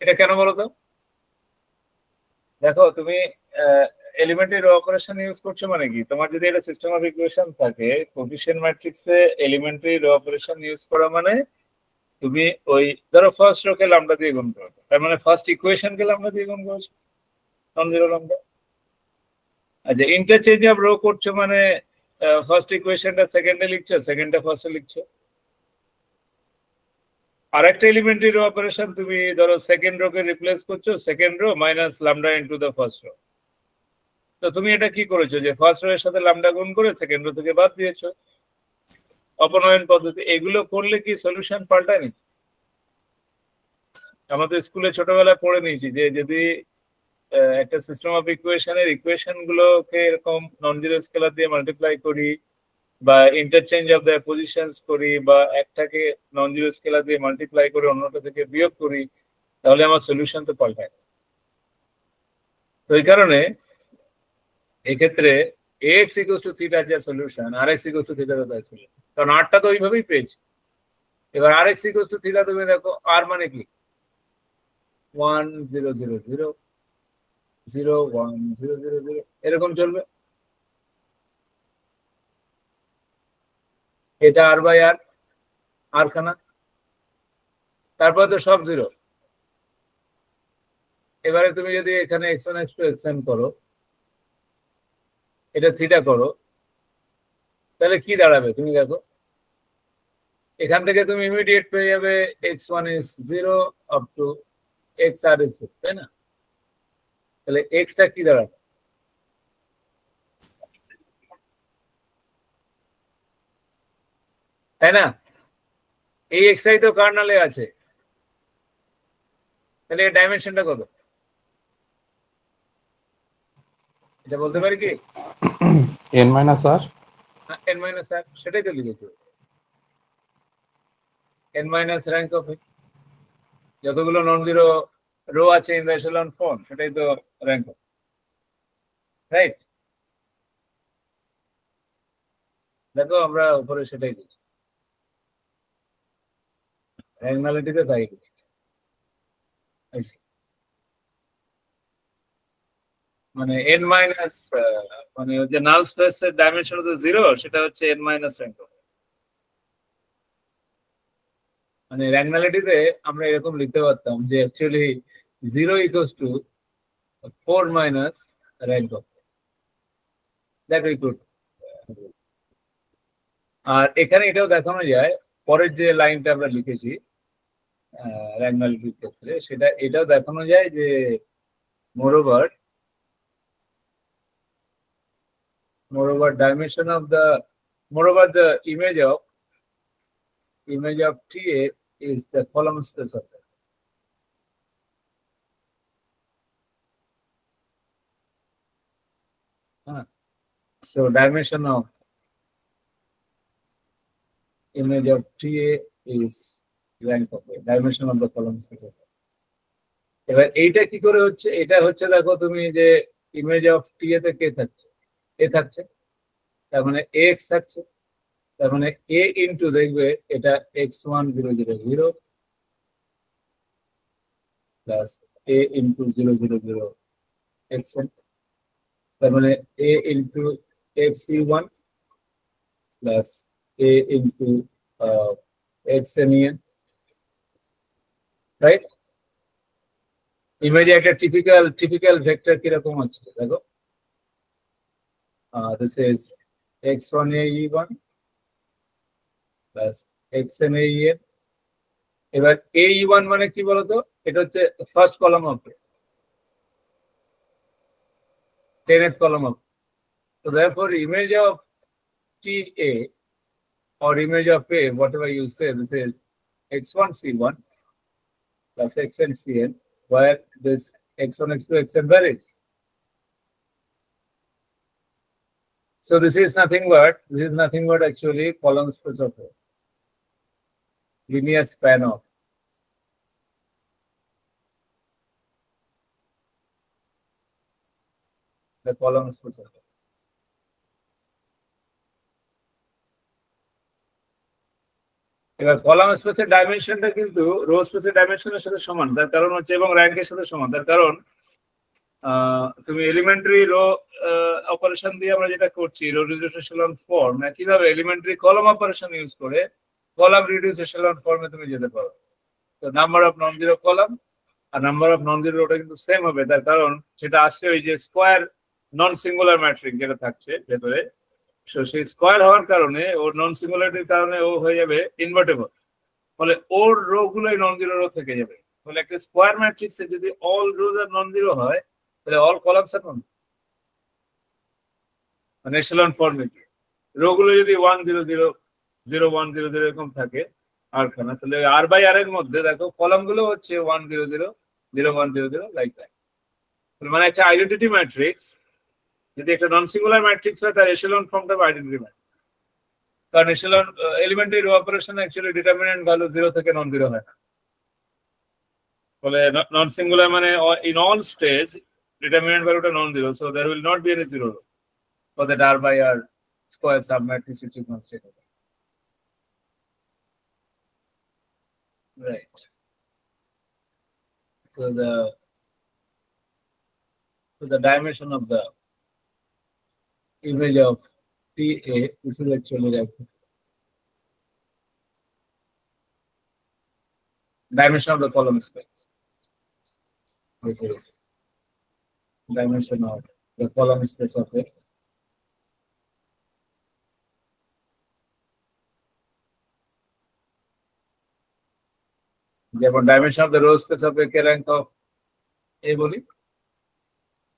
এটা কেন বলো তো? দেখো তুমি এলিমেন্টারি রো অপারেশন ইউজ করছো মানে কি, তোমার যদি এটা সিস্টেম অফ ইকুয়েশন থাকে, কোফিশিয়েন্ট ম্যাট্রিক্সে এলিমেন্টারি রো অপারেশন ইউজ করা মানে তুমি ওই ধরো ফার্স্ট রো কে ল্যামডা দিয়ে গুণ করো, তার মানে ফার্স্ট ইকুয়েশন কে ল্যামডা দিয়ে গুণ করছো, নন জিরো ল্যামডা। আচ্ছা, ইন্টারচেঞ্জ অফ রো করছো মানে ফার্স্ট ইকুয়েশনটা সেকেন্ডে লিখছো, সেকেন্ডটা ফার্স্টে লিখছো। আর একটা এলিমেন্টারি রো অপারেশন তুমি ধরো সেকেন্ড রো কে রিপ্লেস করছো, second rho minus lambda into the first row. তো তুমি এটা কি করেছো যে ফার্স্ট রো এর সাথে ল্যামডা গুণ করে সেকেন্ড রো থেকে বাদ দিয়েছো, অপনয়ন পদ্ধতি। এগুলো করলে কি সলিউশন পাল্টায় নাকি? আমাদের স্কুলে ছোটবেলায় পড়ে নিয়েছি যে যদি একটা সিস্টেম অফ ইকুয়েশনের ইকুয়েশন গুলোকে এরকম নন জিরো স্কেলার দিয়ে মাল্টিপ্লাই করি বা ইন্টারচেঞ্জ অফ দ্য পজিশনস করি বা একটাকে নন জিরো স্কেলার দিয়ে মাল্টিপ্লাই করে অন্যটা থেকে বিয়োগ করি, তাহলে আমার সলিউশন তো পাল্টায়। তো এই কারণে এক্ষেত্রে ax equals to theta যে solution, rx equals to theta তাই সলিউশন, কারণ r টা তো ওইভাবেই পেয়েছি। এবার rx equals to theta তুমি দেখো r মানে কি 1 0 0 0 0 1 0 0 0 এরকম চলবে। এটা r বাই r, r খানা, তারপর তো সব জিরো। এবারে তুমি যদি এখানে x1 x2 xn করো, এটা থিটা করো, তাহলে কি দাঁড়াবে তুমি দেখো, এখান থেকে তুমি ইমিডিয়েট পেয়ে যাবে x1 is 0 up to xr is 6, তাই না? তাহলে x টা কি দাঁড়াবে? তাই না? এই x টাই তো কার্নালে আছে, তাহলে এর ডাইমেনশনটা কত? এটা বলতে পারি কি? n minus r, n minus r, সেটাই তো লিখেছি, n minus rank of A। যতগুলো নন জিরো রো আছে ইন দ্য এচেলন ফর্ম, সেটাই তো র্যাঙ্ক অফ, রাইট? দেখো আমরা উপরে সেটাই দিচ্ছি, র্যাঙ্ক নালিটিতে তাই দিচ্ছি। মানে n মাইনাস মানে যে নাল স্পেসের ডাইমেনশন হচ্ছে 0, সেটা হচ্ছে n মাইনাস র্যাঙ্ক অফ। মানে র্যাঙ্ক নালিটিতে আমরা এরকম লিখতে পারতাম যে actually 0 equals to 4 minus rank of, that we could. আর এখানে এটাও দেখানো যায়, পরের যে লাইনটা আমরা লিখেছি র্যাঙ্ক নালিটির ক্ষেত্রে, সেটা এটাও দেখানো যায় যে moreover dimension of the the image of TA is the column space of that. So dimension of image of TA is rank of A, dimension of the column space of A. এবার এইটা কি করে হচ্ছে, এটা হচ্ছে দেখো তুমি যে ইমেজ অফ TA তে কে থাকছে, এ থাকছে, তার মানে এক্স থাকছে, তার মানে এ ইন্টু দেখবে এটা x1 0 0 0 প্লাস এ ইন্টু 0 0 0 xn, তার মানে এ ইন্টু xc1 প্লাস এ ইন্টু xn, রাইট? ইমেজে একটা টিপিক্যাল ভেক্টর কিরকম হচ্ছে দেখো, this is x1ae1 plus xnaen. এবার ae1 মানে কি বলতো, এটা হচ্ছে first column of 10th column of. So therefore image of TA or image of A, whatever you say, this is x1c1 plus xncn, where this x1 x2 xn varies. So this is nothing but actually column space of A, linear span of the column space of A. এবার column স্পেসের ডাইমেনশনটা কিন্তু rho স্পেসের ডাইমেনশনের সাথে সমান, তার কারণ হচ্ছে, এবং র্যাঙ্কের সাথে সমান, তার কারণ তুমি এলিমেন্টারি রো অপারেশন দিয়ে আমরা যেটা করছি, রো রিডিউস এশেলন ফর্ম, কিভাবে এলিমেন্টারি কলাম অপারেশন ইউজ করে কলাম রিডিউস এশেলন ফর্মে তুমি যেতে পারো। তো number of non zero column আর নাম্বার অফ নন জিরো রোটা কিন্তু সেম হবে, তার কারণ সেটা আসছে ওই যে স্কোয়ার নন সিঙ্গুলার ম্যাট্রিক্স যেটা থাকছে ভেতরে, সেই স্কোয়ার হওয়ার কারণে ওর নন সিঙ্গুলারিটির কারণে ও হয়ে যাবে ইনভার্টেবল, ফলে ওর রো গুলোই নন জিরো রো থেকে যাবে। ফলে একটা স্কোয়ার ম্যাট্রিক্সে যদি অল রোজ আর নন জিরো হয়, তাহলে অল কলামস আর নন, মানে এশেলন ফর্মে রো গুলো যদি 1 0 0 0 1 0 0 এরকম থাকে আর খানা, তাহলে আর বাই আর এর মধ্যে দেখো কলাম গুলো হচ্ছে 1 0 0 0 1 0 0 লাইক দ্যাট। মানে একটা আইডেন্টিটি ম্যাট্রিক্স যদি একটা নন সিঙ্গুলার ম্যাট্রিক্স হয়, তার এশেলন ফর্মটা আইডেন্টিটি ম্যাট্রিক্স, কারণ echelon elementary row operation actually determinant value 0 থেকে নন জিরো হয় না, ফলে নন সিঙ্গুলার মানে ইন অল স্টেজ ডিটারমিনেন্ট ভ্যালুটা non zero, so there will not be any zero row for that r by r square sub matrix which is not stated. Right. So the dimension of the image of TA, this is actually like dimension of the column space. This is dimension of the column space of it. যেমন dimension of the row space of a কে rank of a বলি,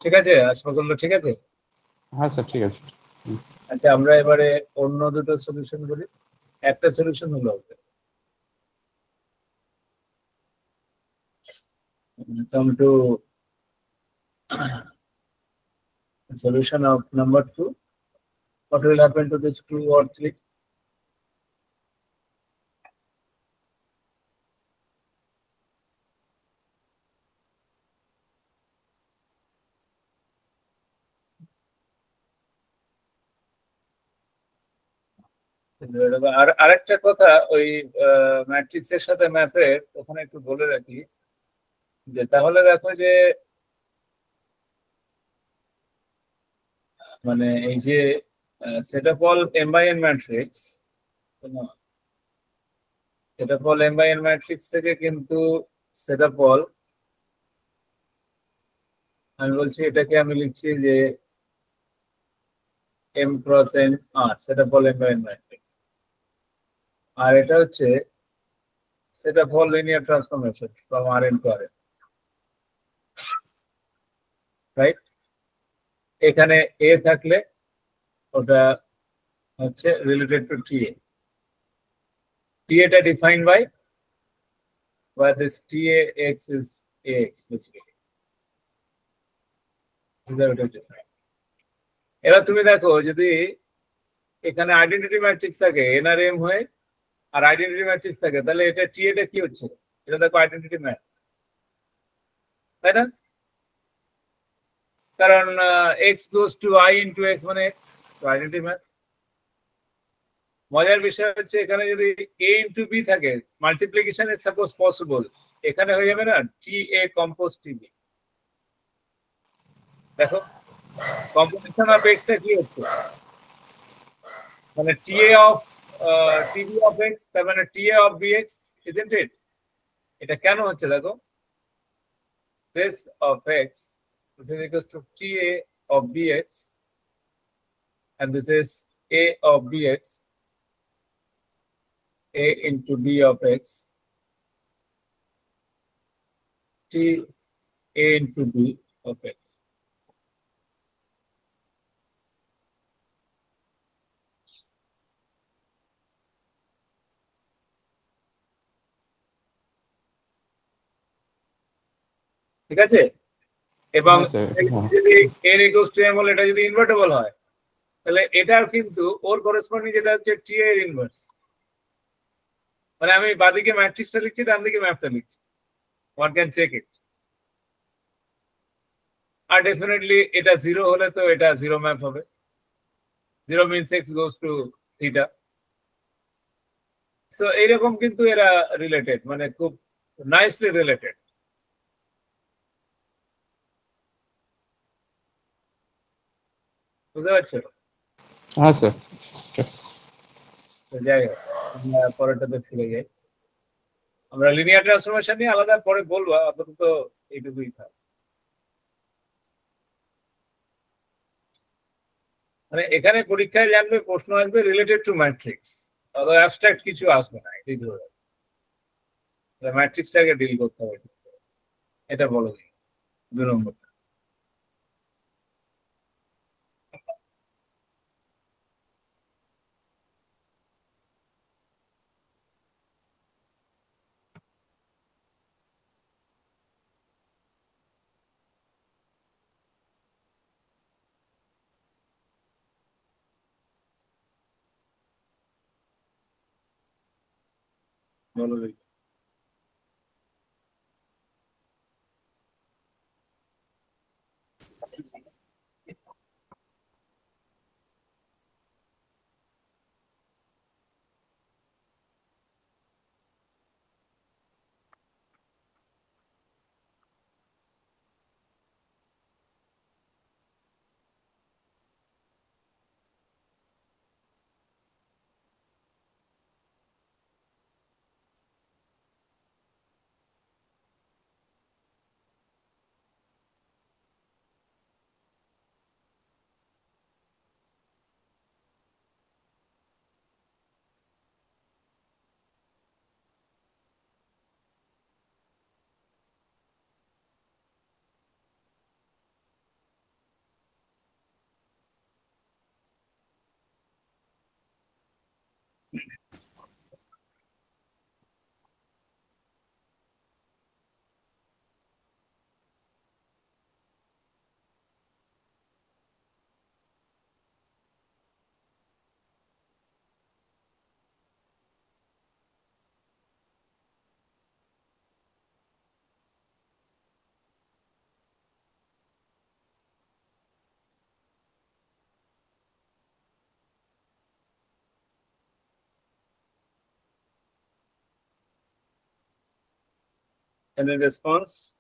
ঠিক আছে? আশফাকুল্লাহ, ঠিক আছে? হ্যাঁ sir, ঠিক আছে। আচ্ছা, আমরা এবারে অন্য দুটো সলিউশন বলি। একটা সলিউশন হলো come to solution of number 2. What will happen to this 2 or 3? আর আরেকটা কথা, ওই ম্যাট্রিক্সের সাথে ম্যাপের ওখানে একটু বলে রাখি যে, তাহলে দেখো যে মানে এই যে set of all m by n matrix, set of all m by n matrix থেকে কিন্তু সেট অফ অল, আমি বলছি এটাকে আমি লিখছি যে m cross n r, set of all m by n matrix, আর এটা হচ্ছে set of all linear transformation from Rn to Rn, right? এখানে a থাকলে ওটা হচ্ছে রিলেটেড টু TA, টা defined by where this TAX is AX basically. This is how it is defined. এবার তুমি দেখো যদি এখানে আইডেন্টিটি ম্যাট্রিক্স থাকে এনআরএম হয়ে আর আইডেন্টিটি ম্যাট্রিক্স থাকে, তাহলে এটা টি এটা কি হচ্ছে? এটা দেখো আইডেন্টিটি ম্যাপ, তাই না? কারণ x goes to I into x মানে এক্স, আইডেন্টিটি ম্যাপ। মজার বিষয় হচ্ছে এখানে যদি এ ইন্টু বি থাকে, মাল্টিপ্লিকেশন ইজ সাপোজ পসিবল, এখানে হয়ে যাবে না T A compose T B. দেখো কম্পোজিশন অফ এক্সটা কি হচ্ছে, মানে T A of T B of x, তার মানে T A of B x, isn't it? এটা কেন হচ্ছে দেখো, this of x this is equals to ta of bx and this is a of bx, a into b of x, t a into b of x. ঠিক আছে? এবং হ্যাঁ sir, হ্যাঁ যদি n equals to m হলে এটা যদি invertible হয়, তাহলে এটার কিন্তু ওর করেসপন্ডিং যেটা হচ্ছে টি এর ইনভার্স। মানে আমি বাদিকে ম্যাট্রিক্সটা লিখছি, ডান দিকে ম্যাপটা লিখছি, ওয়ান ক্যান চেক ইট। আর ডেফিনেটলি এটা জিরো হলে তো এটা জিরো ম্যাপ হবে, zero means X goes to theta. So এইরকম কিন্তু এরা রিলেটেড, মানে খুব নাইসলি রিলেটেড, বুঝতে পারছো? হ্যাঁ স্যার। তো যাই হোক, আমরা পরেরটাতে ফিরে যাই। আমরা লিনিয়ার ট্রান্সফরমেশন নিয়ে আলাদা পরে বলবো, আপাতত এইটুকুই থাক। মানে এখানে পরীক্ষায় জানবে প্রশ্ন আসবে রিলেটেড টু ম্যাট্রিক্স, অত অ্যাবস্ট্রাক্ট কিছু আসবে না, এটাই ধরে ম্যাট্রিক্সটাকে ডিল করতে হবে, এটা বলো 2 নম্বর। বলো দেখি। Any response?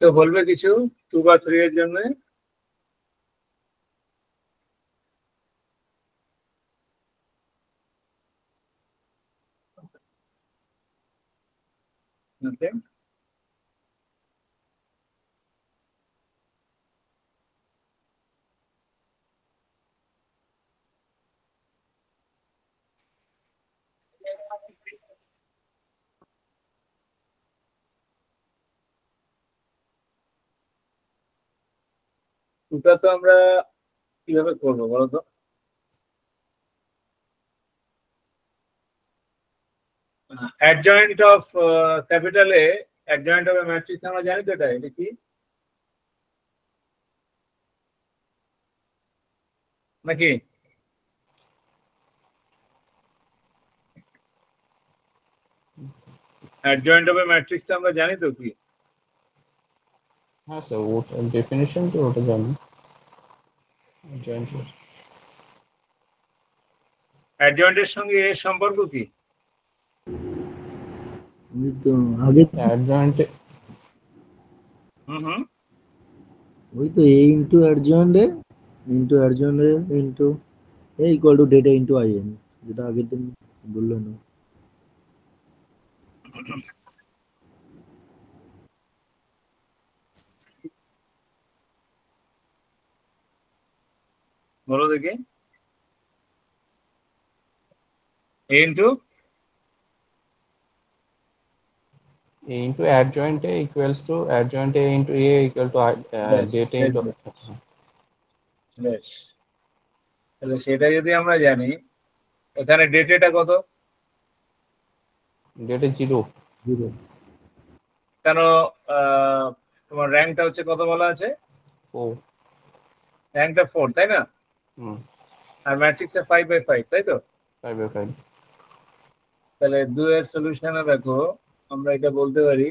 তো বলবে কিছু 2 বা 3 এর জন্য? ওকে, ওটা তো আমরা কিভাবে করবো বলো তো? Adjoint of capital A, adjoint of A matrix আমরা জানি তো, এটা কি নাকি? অ্যাডজয়েন্ট অফ এ ম্যাট্রিক্সটা আমরা জানি তো কি? হ্যাঁ স্যার, ওটা ডেফিনিশন তো ওটা জানি। জয়েন্ট অ্যাডজয়েন্টের সঙ্গে এর সম্পর্ক কি? ওই তো আগে অ্যাডজয়েন্টে হুম, ওই তো a into adjoint a into a equal to ডেটা ইন্টু আইএন, যেটা আগের দিন বললো না। বলো দেখি। A into A into adjoint A equals to adjoint A into A equal to data into বেশ, তাহলে সেটা যদি আমরা জানি, এখানে ডেটাটা কত? data 0. জিরো। কেন তোমার র্যাঙ্কটা হচ্ছে কত বলা আছে? 4. র্যাঙ্কটা 4, তাই না? আর ম্যাট্রিক্সটা 5/5, তাই তো? 5/5. তাহলে 2 এর সলিউশনে দেখো, আমরা এটা বলতে পারি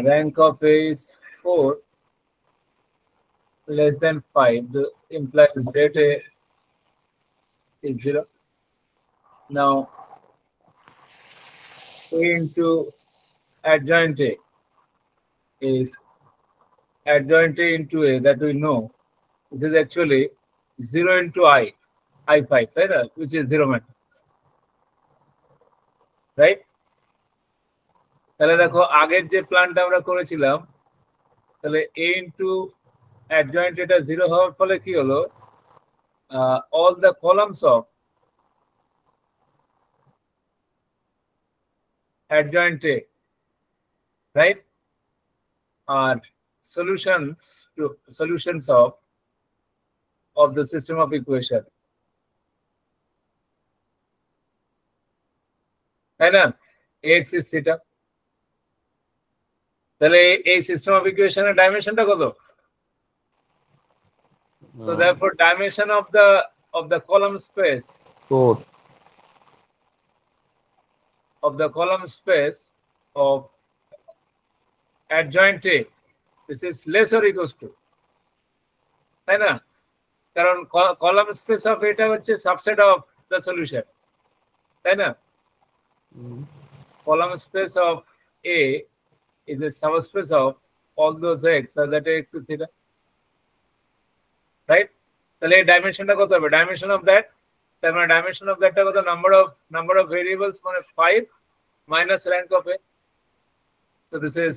rank of A is 4 less than 5, the implies that A is 0. Now A into adjoint A is adjoint A into A, that we know. This is actually 0 into I5, right? Which is 0 matrix, right? তাহলে দেখো আগের যে প্ল্যানটা আমরা করেছিলাম, তাহলে A into adjoint এটা 0 হওয়ার ফলে কি হলো, all the columns of adjoint A, right, are solutions of the system of equation, তাই না? Ax is theta. তাহলে এই সিস্টেম অফ ইকুয়েশনের ডাইমেনশনটা কত? So therefore dimension of the column space 4. of adjoint A, this is less or equals to, তাই না? কারণ column space of এটা হচ্ছে সাবসেট অফ দ্য সলিউশন, তাই না? Column space of A is a subspace of all those x so that x is theta, right? তাহলে এই ডাইমেনশনটা কত হবে? ডাইমেনশন অফ দ্যাট, তার মানে ডাইমেনশন অফ দ্যাটটা কত? নাম্বার অফ ভেরিয়েবলস মানে 5 minus rank of A, so this is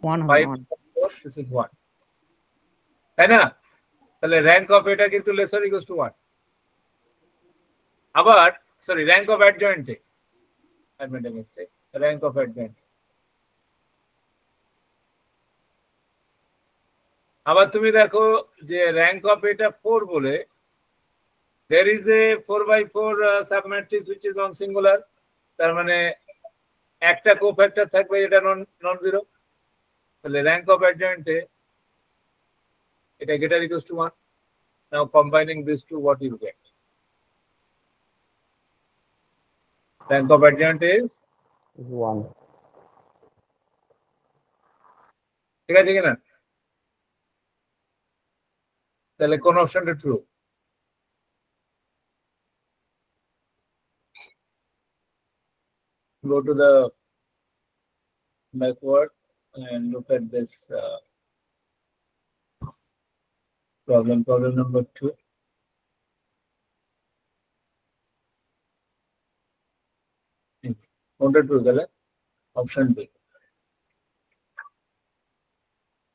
1 5, হবে 1 this is 1, তাই না? তাহলে র্যাঙ্ক অফ এটা কিন্তু লেসার ইকুয়ালস টু 1। আবার sorry, rank of adjoint A, I made a mistake, rank of adjoint। আবার তুমি দেখো যে র্যাঙ্ক অফ এটা 4 বলে there is a 4/4 submatrix which is non singular, তার মানে একটা কোফ্যাক্টর থাকবে, এটা নন জিরো। তাহলে র্যাঙ্ক অফ অ্যাডজয়েন্ট এ এটা greater equals to 1। Now combining these two, what you get? Rank of adjoint is 1. ঠিক আছে কিনা? তাহলে কোন অপশনটা true? Go to the backward and look at this problem number 2. কোনটা ট্রু তাহলে? Option B.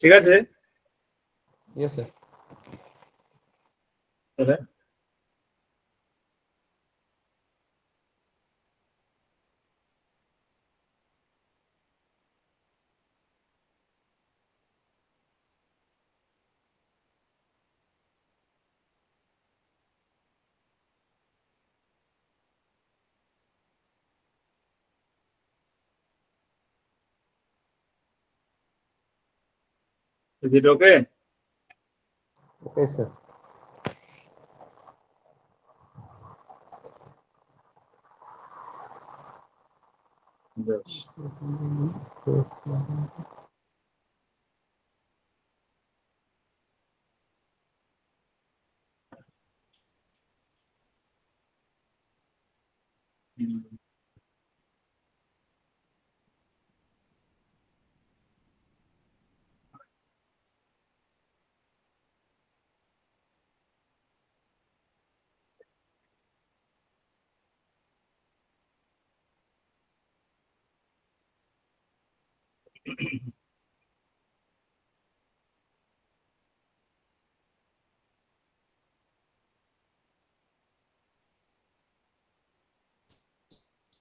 ঠিক আছে Yes, sir. তাহলে is it okay? Okay, sir. Yes.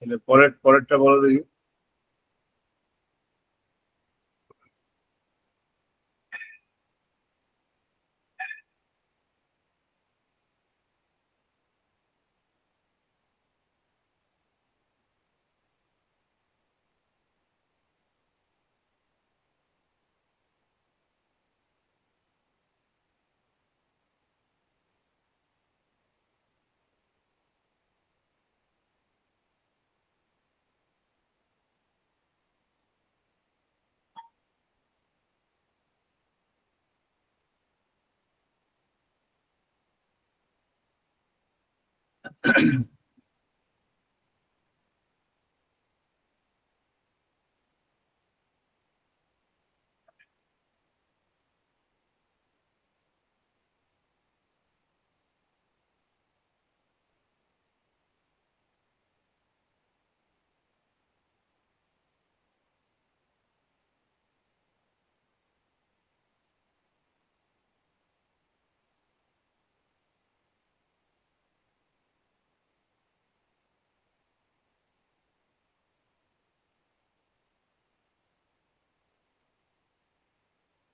তাহলে পরেরটা বলো দেখি।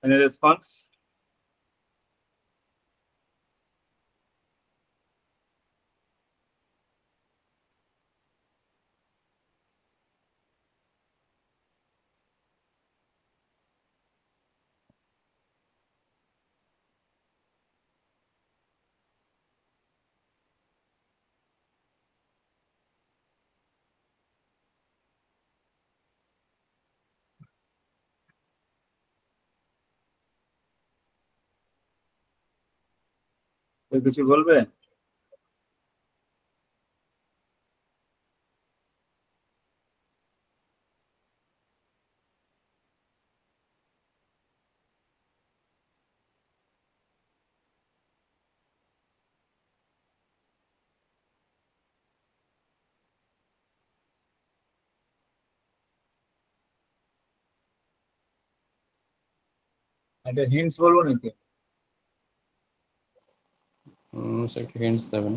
Any response? কেউ কিছু বলবে? একটা হিন্টস বলবো নাকি? Sir, একটু hints দেবেন।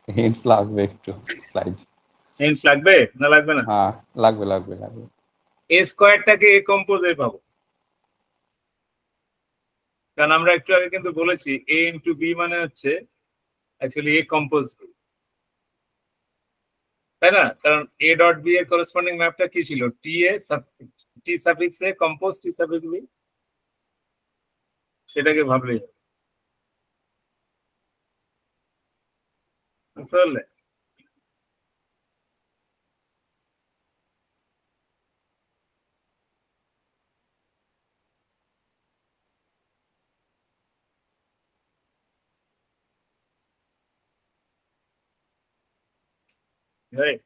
Hints লাগবে একটু স্লাইড। হিন্টস লাগবে না লাগবে না? হ্যাঁ, লাগবে। এ স্কোয়ারটাকে এ কম্পোজে পাবো, কারণ আমরা একটু আগে কিন্তু বলেছি এ ইন্টু বি মানে হচ্ছে অ্যাকচুয়ালি এ কম্পোজ, তাই না? কারণ এ ডট বি এর করেসপন্ডিং ম্যাপটা কি ছিল? টি সাফিক্স এ কম্পোজ টি সাফিক্স বি, সেটাকে ভাবলেই হবে। বুঝতে পারলে? Right.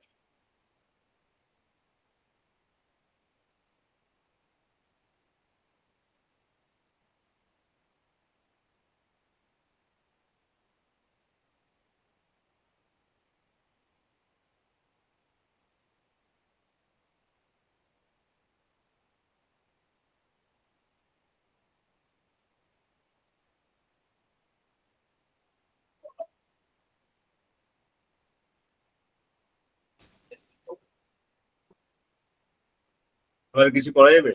এবার কিছু করা যাবে?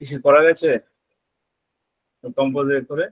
কিছু করা গেছে কম্পোজিট করে?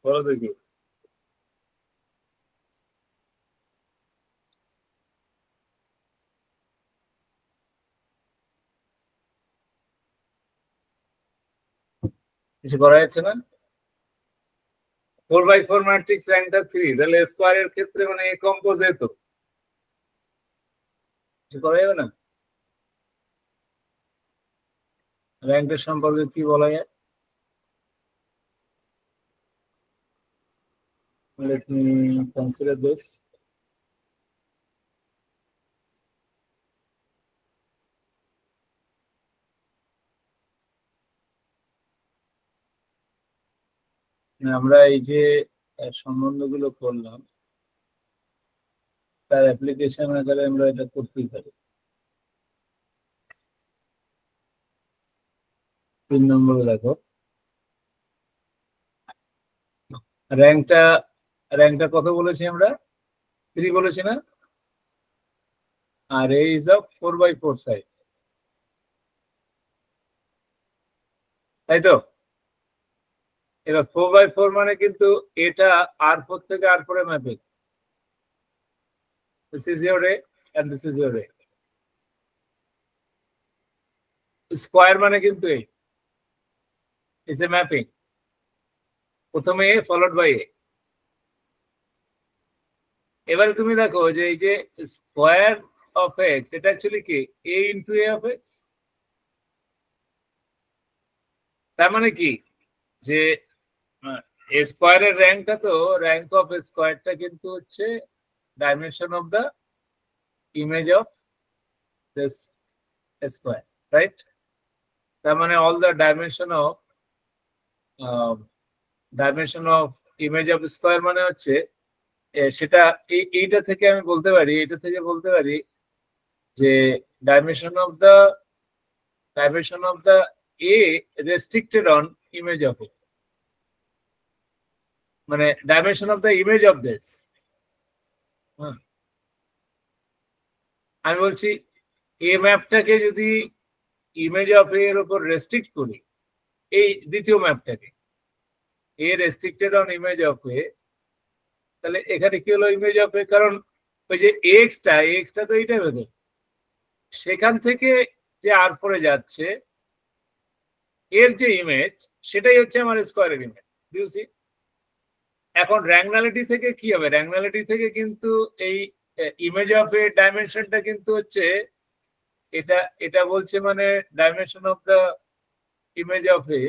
বলো দেখি। কিছু করা যাচ্ছে না? 4x4 ম্যাট্রিক্স র্যাঙ্কটা 3, তাহলে স্কোয়ারের ক্ষেত্রে মানে এ কম্পোজিট তো কিছু করা যাবে না? র্যাঙ্কের সম্পর্কে কি বলা যায়? Let me consider this. আমরা এই যে সম্বন্ধগুলো করলাম তার অ্যাপ্লিকেশন আকারে আমরা এটা করতেই পারি। 3 নম্বরে দেখো, র্যাঙ্কটা কত বলেছি আমরা? 3 বলেছি না? আর এই ইজ অফ 4x4 সাইজ, তাই তো? এবার 4x4 মানে কিন্তু এটা R4 থেকে R4 A mapping. This is your A and this is your A. Square মানে কিন্তু এই ইজ এ ম্যাপিং, প্রথমে A ফলোড বাই A। এবারে তুমি দেখো যে এই যে স্কোয়ার অফ এক্স এটা অ্যাকচুয়ালি কি A into A of x. তার মানে কি যে এ স্কোয়ারের র্যাঙ্কটা তো র্যাঙ্ক অফ স্কোয়ারটা কিন্তু হচ্ছে dimension of the image of this square, right? তার মানে all the dimension of image of square মানে হচ্ছে সেটা এইটা থেকে আমি বলতে পারি, এটা থেকে বলতে পারি যে dimension of the a restricted on image of a, মানে dimension of the image of this আমি বলছি এ ম্যাপটাকে যদি ইমেজ অফ এ এর উপর রেস্ট্রিক্ট করি, এই দ্বিতীয় ম্যাপটাকে এ রেস্ট্রিক্টেড অন ইমেজ অফ এ, তাহলে এখানে কি হলো ইমেজ অফ এ, কারণ ওই যে এক্সটা তো এইটা ভেতর, সেখান থেকে যে আর পরে যাচ্ছে এর যে ইমেজ সেটাই হচ্ছে আমার স্কোয়ারের ইমেজ। বুঝছি? এখন র্যাঙ্কনালিটি থেকে কি হবে, র্যাঙ্কনালিটি থেকে কিন্তু এই ইমেজ অফ এ ডাইমেনশনটা কিন্তু হচ্ছে এটা, এটা বলছে মানে dimension of the image of a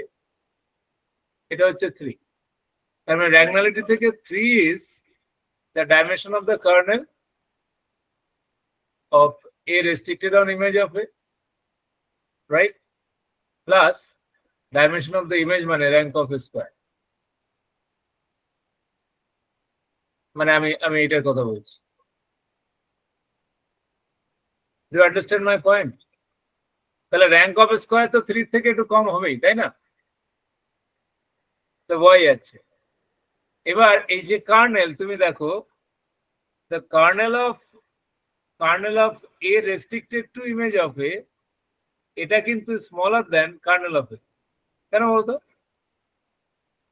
এটা হচ্ছে 3। তার মানে র্যাঙ্কনালিটি থেকে 3 is the dimension of the kernel of A restricted on image of A, right? Plus dimension of the image মানে rank of a square. মানে আমি এটার কথা বলছি। Do you understand my point? তাহলে rank of a square তো 3 থেকে একটু কম হবেই, তাই না? তো ভয় আছে। এবার এই যে কার্নেল, তুমি দেখো the kernel of A restricted to image of A এটা কিন্তু smaller than kernel of A। কেন বলতো?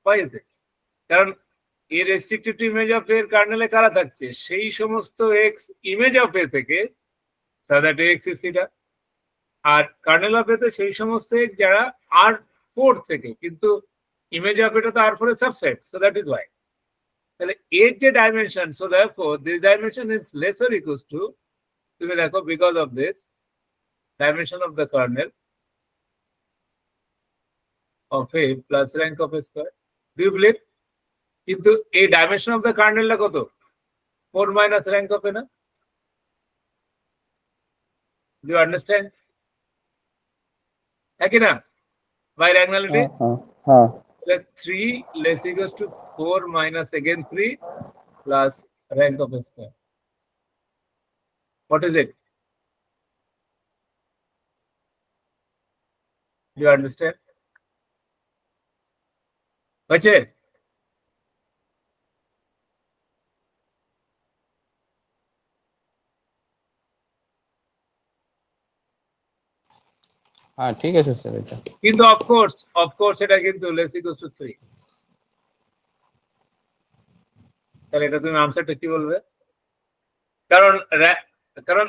Why is this? কারণ A restricted to image of A এর কার্নেলে কারা থাকছে, সেই সমস্ত x image of A থেকে, so that x is theta, আর কার্নেল অফ A তে সেই সমস্ত x যারা R4 থেকে, কিন্তু ইমেজ অফ এটা তো R4 এর subset, so that is why। তাহলে এর যে dimension, so therefore this dimension is less or equals to, তুমি দেখো because of this dimension of the kernel of A plus rank of A square। Do you believe? কিন্তু এই dimension of the কার্নেলটা কত? 4 minus rank of A না? Do you understand? है कि ना? By rank-nality? হ্যাঁ 3 less equals to 4 minus again 3 plus rank of A square. What is it? Do you understand? Bache? হ্যাঁ ঠিক আছে স্যার এটা। কিন্তু of course এটা কিন্তু less equals to 3। তাহলে এটা তুমি আনসারটা কি বলবে? কারণ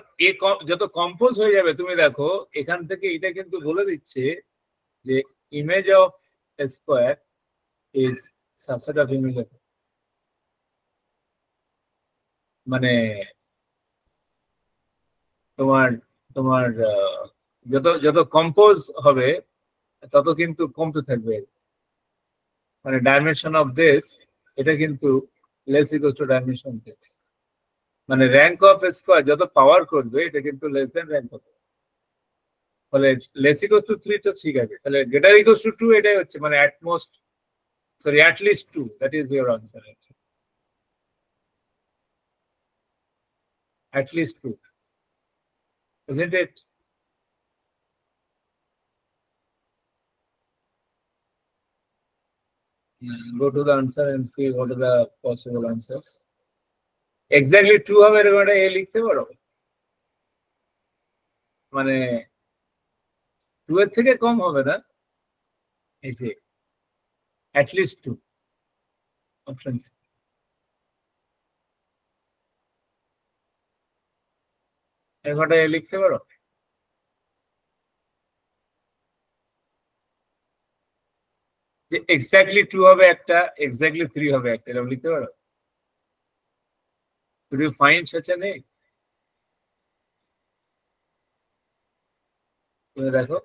যত কম্পোজ হয়ে যাবে, তুমি দেখো এখান থেকে এটা কিন্তু বলে দিচ্ছে যে image of square is subset of image of, মানে তোমার তোমার যত কম্পোজ হবে তত কিন্তু কমতে থাকবে, মানে ডাইমেনশন অফ দিস এটা কিন্তু less equals to dimension of this, মানে র্যাঙ্ক অফ স্কোয়ার যত পাওয়ার করবে এটা কিন্তু লেস দেন র্যাঙ্ক অফ, তাহলে লেস ইকুয়ালস টু 3 তো ঠিক আছে, তাহলে গ্রেটার ইকুয়ালস টু 2 এটাই হচ্ছে, মানে at least 2, that is your answer actually. At least 2, isn't it? Go to the answer and see what are the possible answers. Exactly 2 হবে এরকম একটা এ লিখতে পারো, মানে 2 এর থেকে কম হবে না, এই যে at least 2 অপশন সি। এরকম একটা এ লিখতে পারো, যে এক্স্যাক্টলি 2 হবে একটা, এক্স্যাক্টলি 3 হবে একটা, এরকম লিখতে পারো? Could you find such a name? তুমি দেখো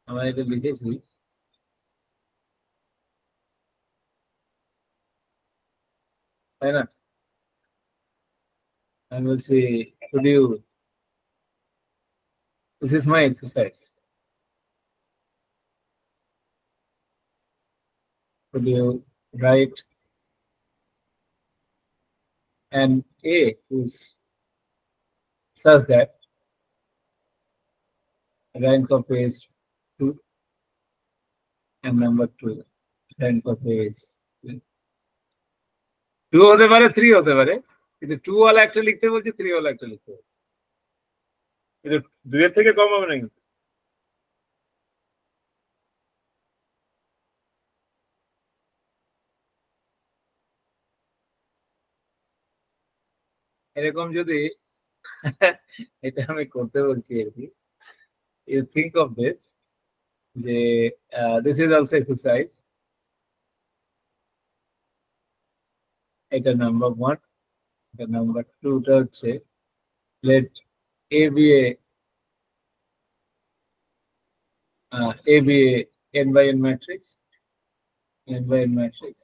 আমরা এটা লিখেছি, তাই না? আমি বলছি could you, this is my exercise, could you write an A whose such that rank of A is 2 and number 2 rank of A is 2 হতে পারে 3 হতে পারে, কিন্তু 2 ওয়ালা একটা লিখতে বলছি, 3 ওয়ালা একটা লিখতে বলছি, কিন্তু 2 এর থেকে কম হবে না কিন্তু। এরকম যদি এটা আমি করতে বলছি আর কি, ইউ থিঙ্ক অফ দিস, যে দিস ইজ অলসো এক্সারসাইজ। এটা নাম্বার 1, এটা নাম্বার 2টা হচ্ছে let A be a n by n matrix, n by n matrix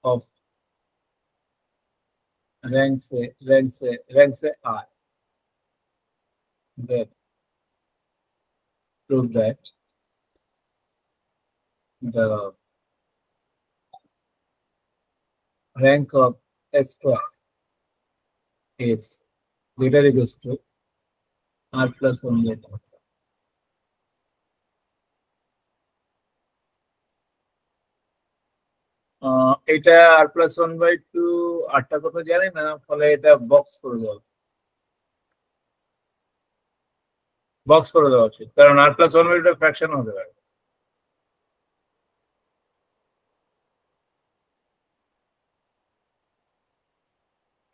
of rank say R. Then prove that the rank of S square is greater equals to R plus 1 beta. এটা R plus 1/2 আটটা কথা জানি না, ফলে এটা box করে দেওয়া, box করে দেওয়া উচিত, কারণ R plus 1/2 ফ্র্যাকশন হতে পারে।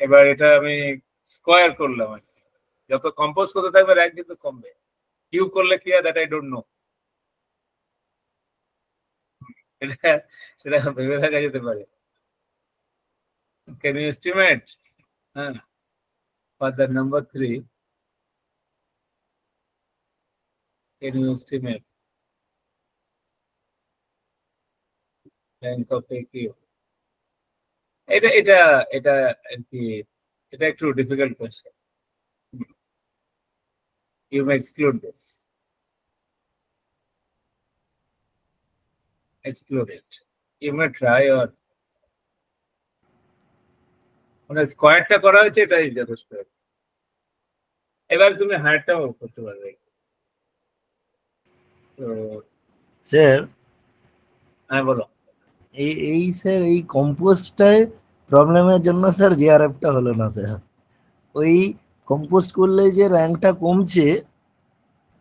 এবার এটা আমি স্কোয়ার করলাম, যত কম্পোজ করতে থাকবে র্যাঙ্ক কিন্তু কমবে। কিউ করলে কি হয়, দ্যাট আই ডোন্ট নো, সেটা ভেবে দেখা যেতে পারে। Can you estimate for the number 3, can you estimate rank of AQ? এটা আর কি, এটা একটু difficult question. You may exclude this. Exclude it. You may try, or মানে স্কোয়ারটা করা হয়েছে, এটাই যথেষ্ট। এবার তুমি হায়ারটাও করতে পারবে। তো স্যার হ্যাঁ বলো। এই স্যার এই কম্পোস্টটায় প্রবলেমের জন্য স্যার জিআরএফটা হলো না স্যার। ওই কম্পোস্ট করলে যে র্যাঙ্কটা কমছে,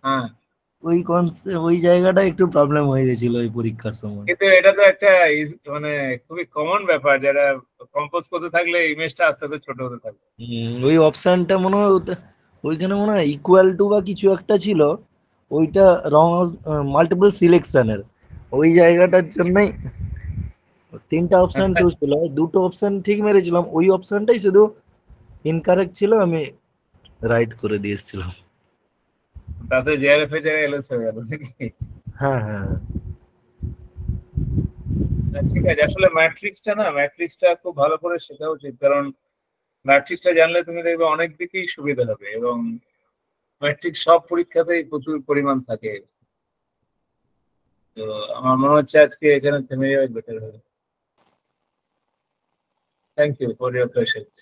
হ্যাঁ, ওই জায়গাটা একটু প্রবলেম হয়ে গেছিল ওই পরীক্ষার সময়। কিন্তু এটা তো একটা মানে খুবই কমন ব্যাপার, যারা কম্পোজ করতে থাকলে ইমেজটা আস্তে আস্তে ছোট হতে থাকবে। ওই অপশনটা মনে হয় ওইখানে মনে হয় ইকুয়াল টু বা কিছু একটা ছিল, ওইটা রং মাল্টিপল সিলেকশনের ওই জায়গাটার জন্যই 3টা অপশন তো ছিল, 2টো অপশন ঠিক মেরেছিলাম, ওই অপশনটাই শুধু ইনকারেক্ট ছিল, আমি রাইট করে দিয়েছিলাম। তাতে জিআরএফ এর জায়গায় এলএস হয়ে গেল নাকি? হ্যাঁ হ্যাঁ ঠিক আছে, আসলে ম্যাট্রিক্সটা খুব ভালো করে শেখা উচিত, কারণ ম্যাট্রিক্সটা জানলে তুমি দেখবে অনেক দিকেই সুবিধা হবে, এবং ম্যাট্রিক্স সব পরীক্ষাতেই প্রচুর পরিমাণ থাকে। তো আমার মনে হচ্ছে আজকে এখানে থেমে যাওয়া বেটার হবে। Thank you for your patience.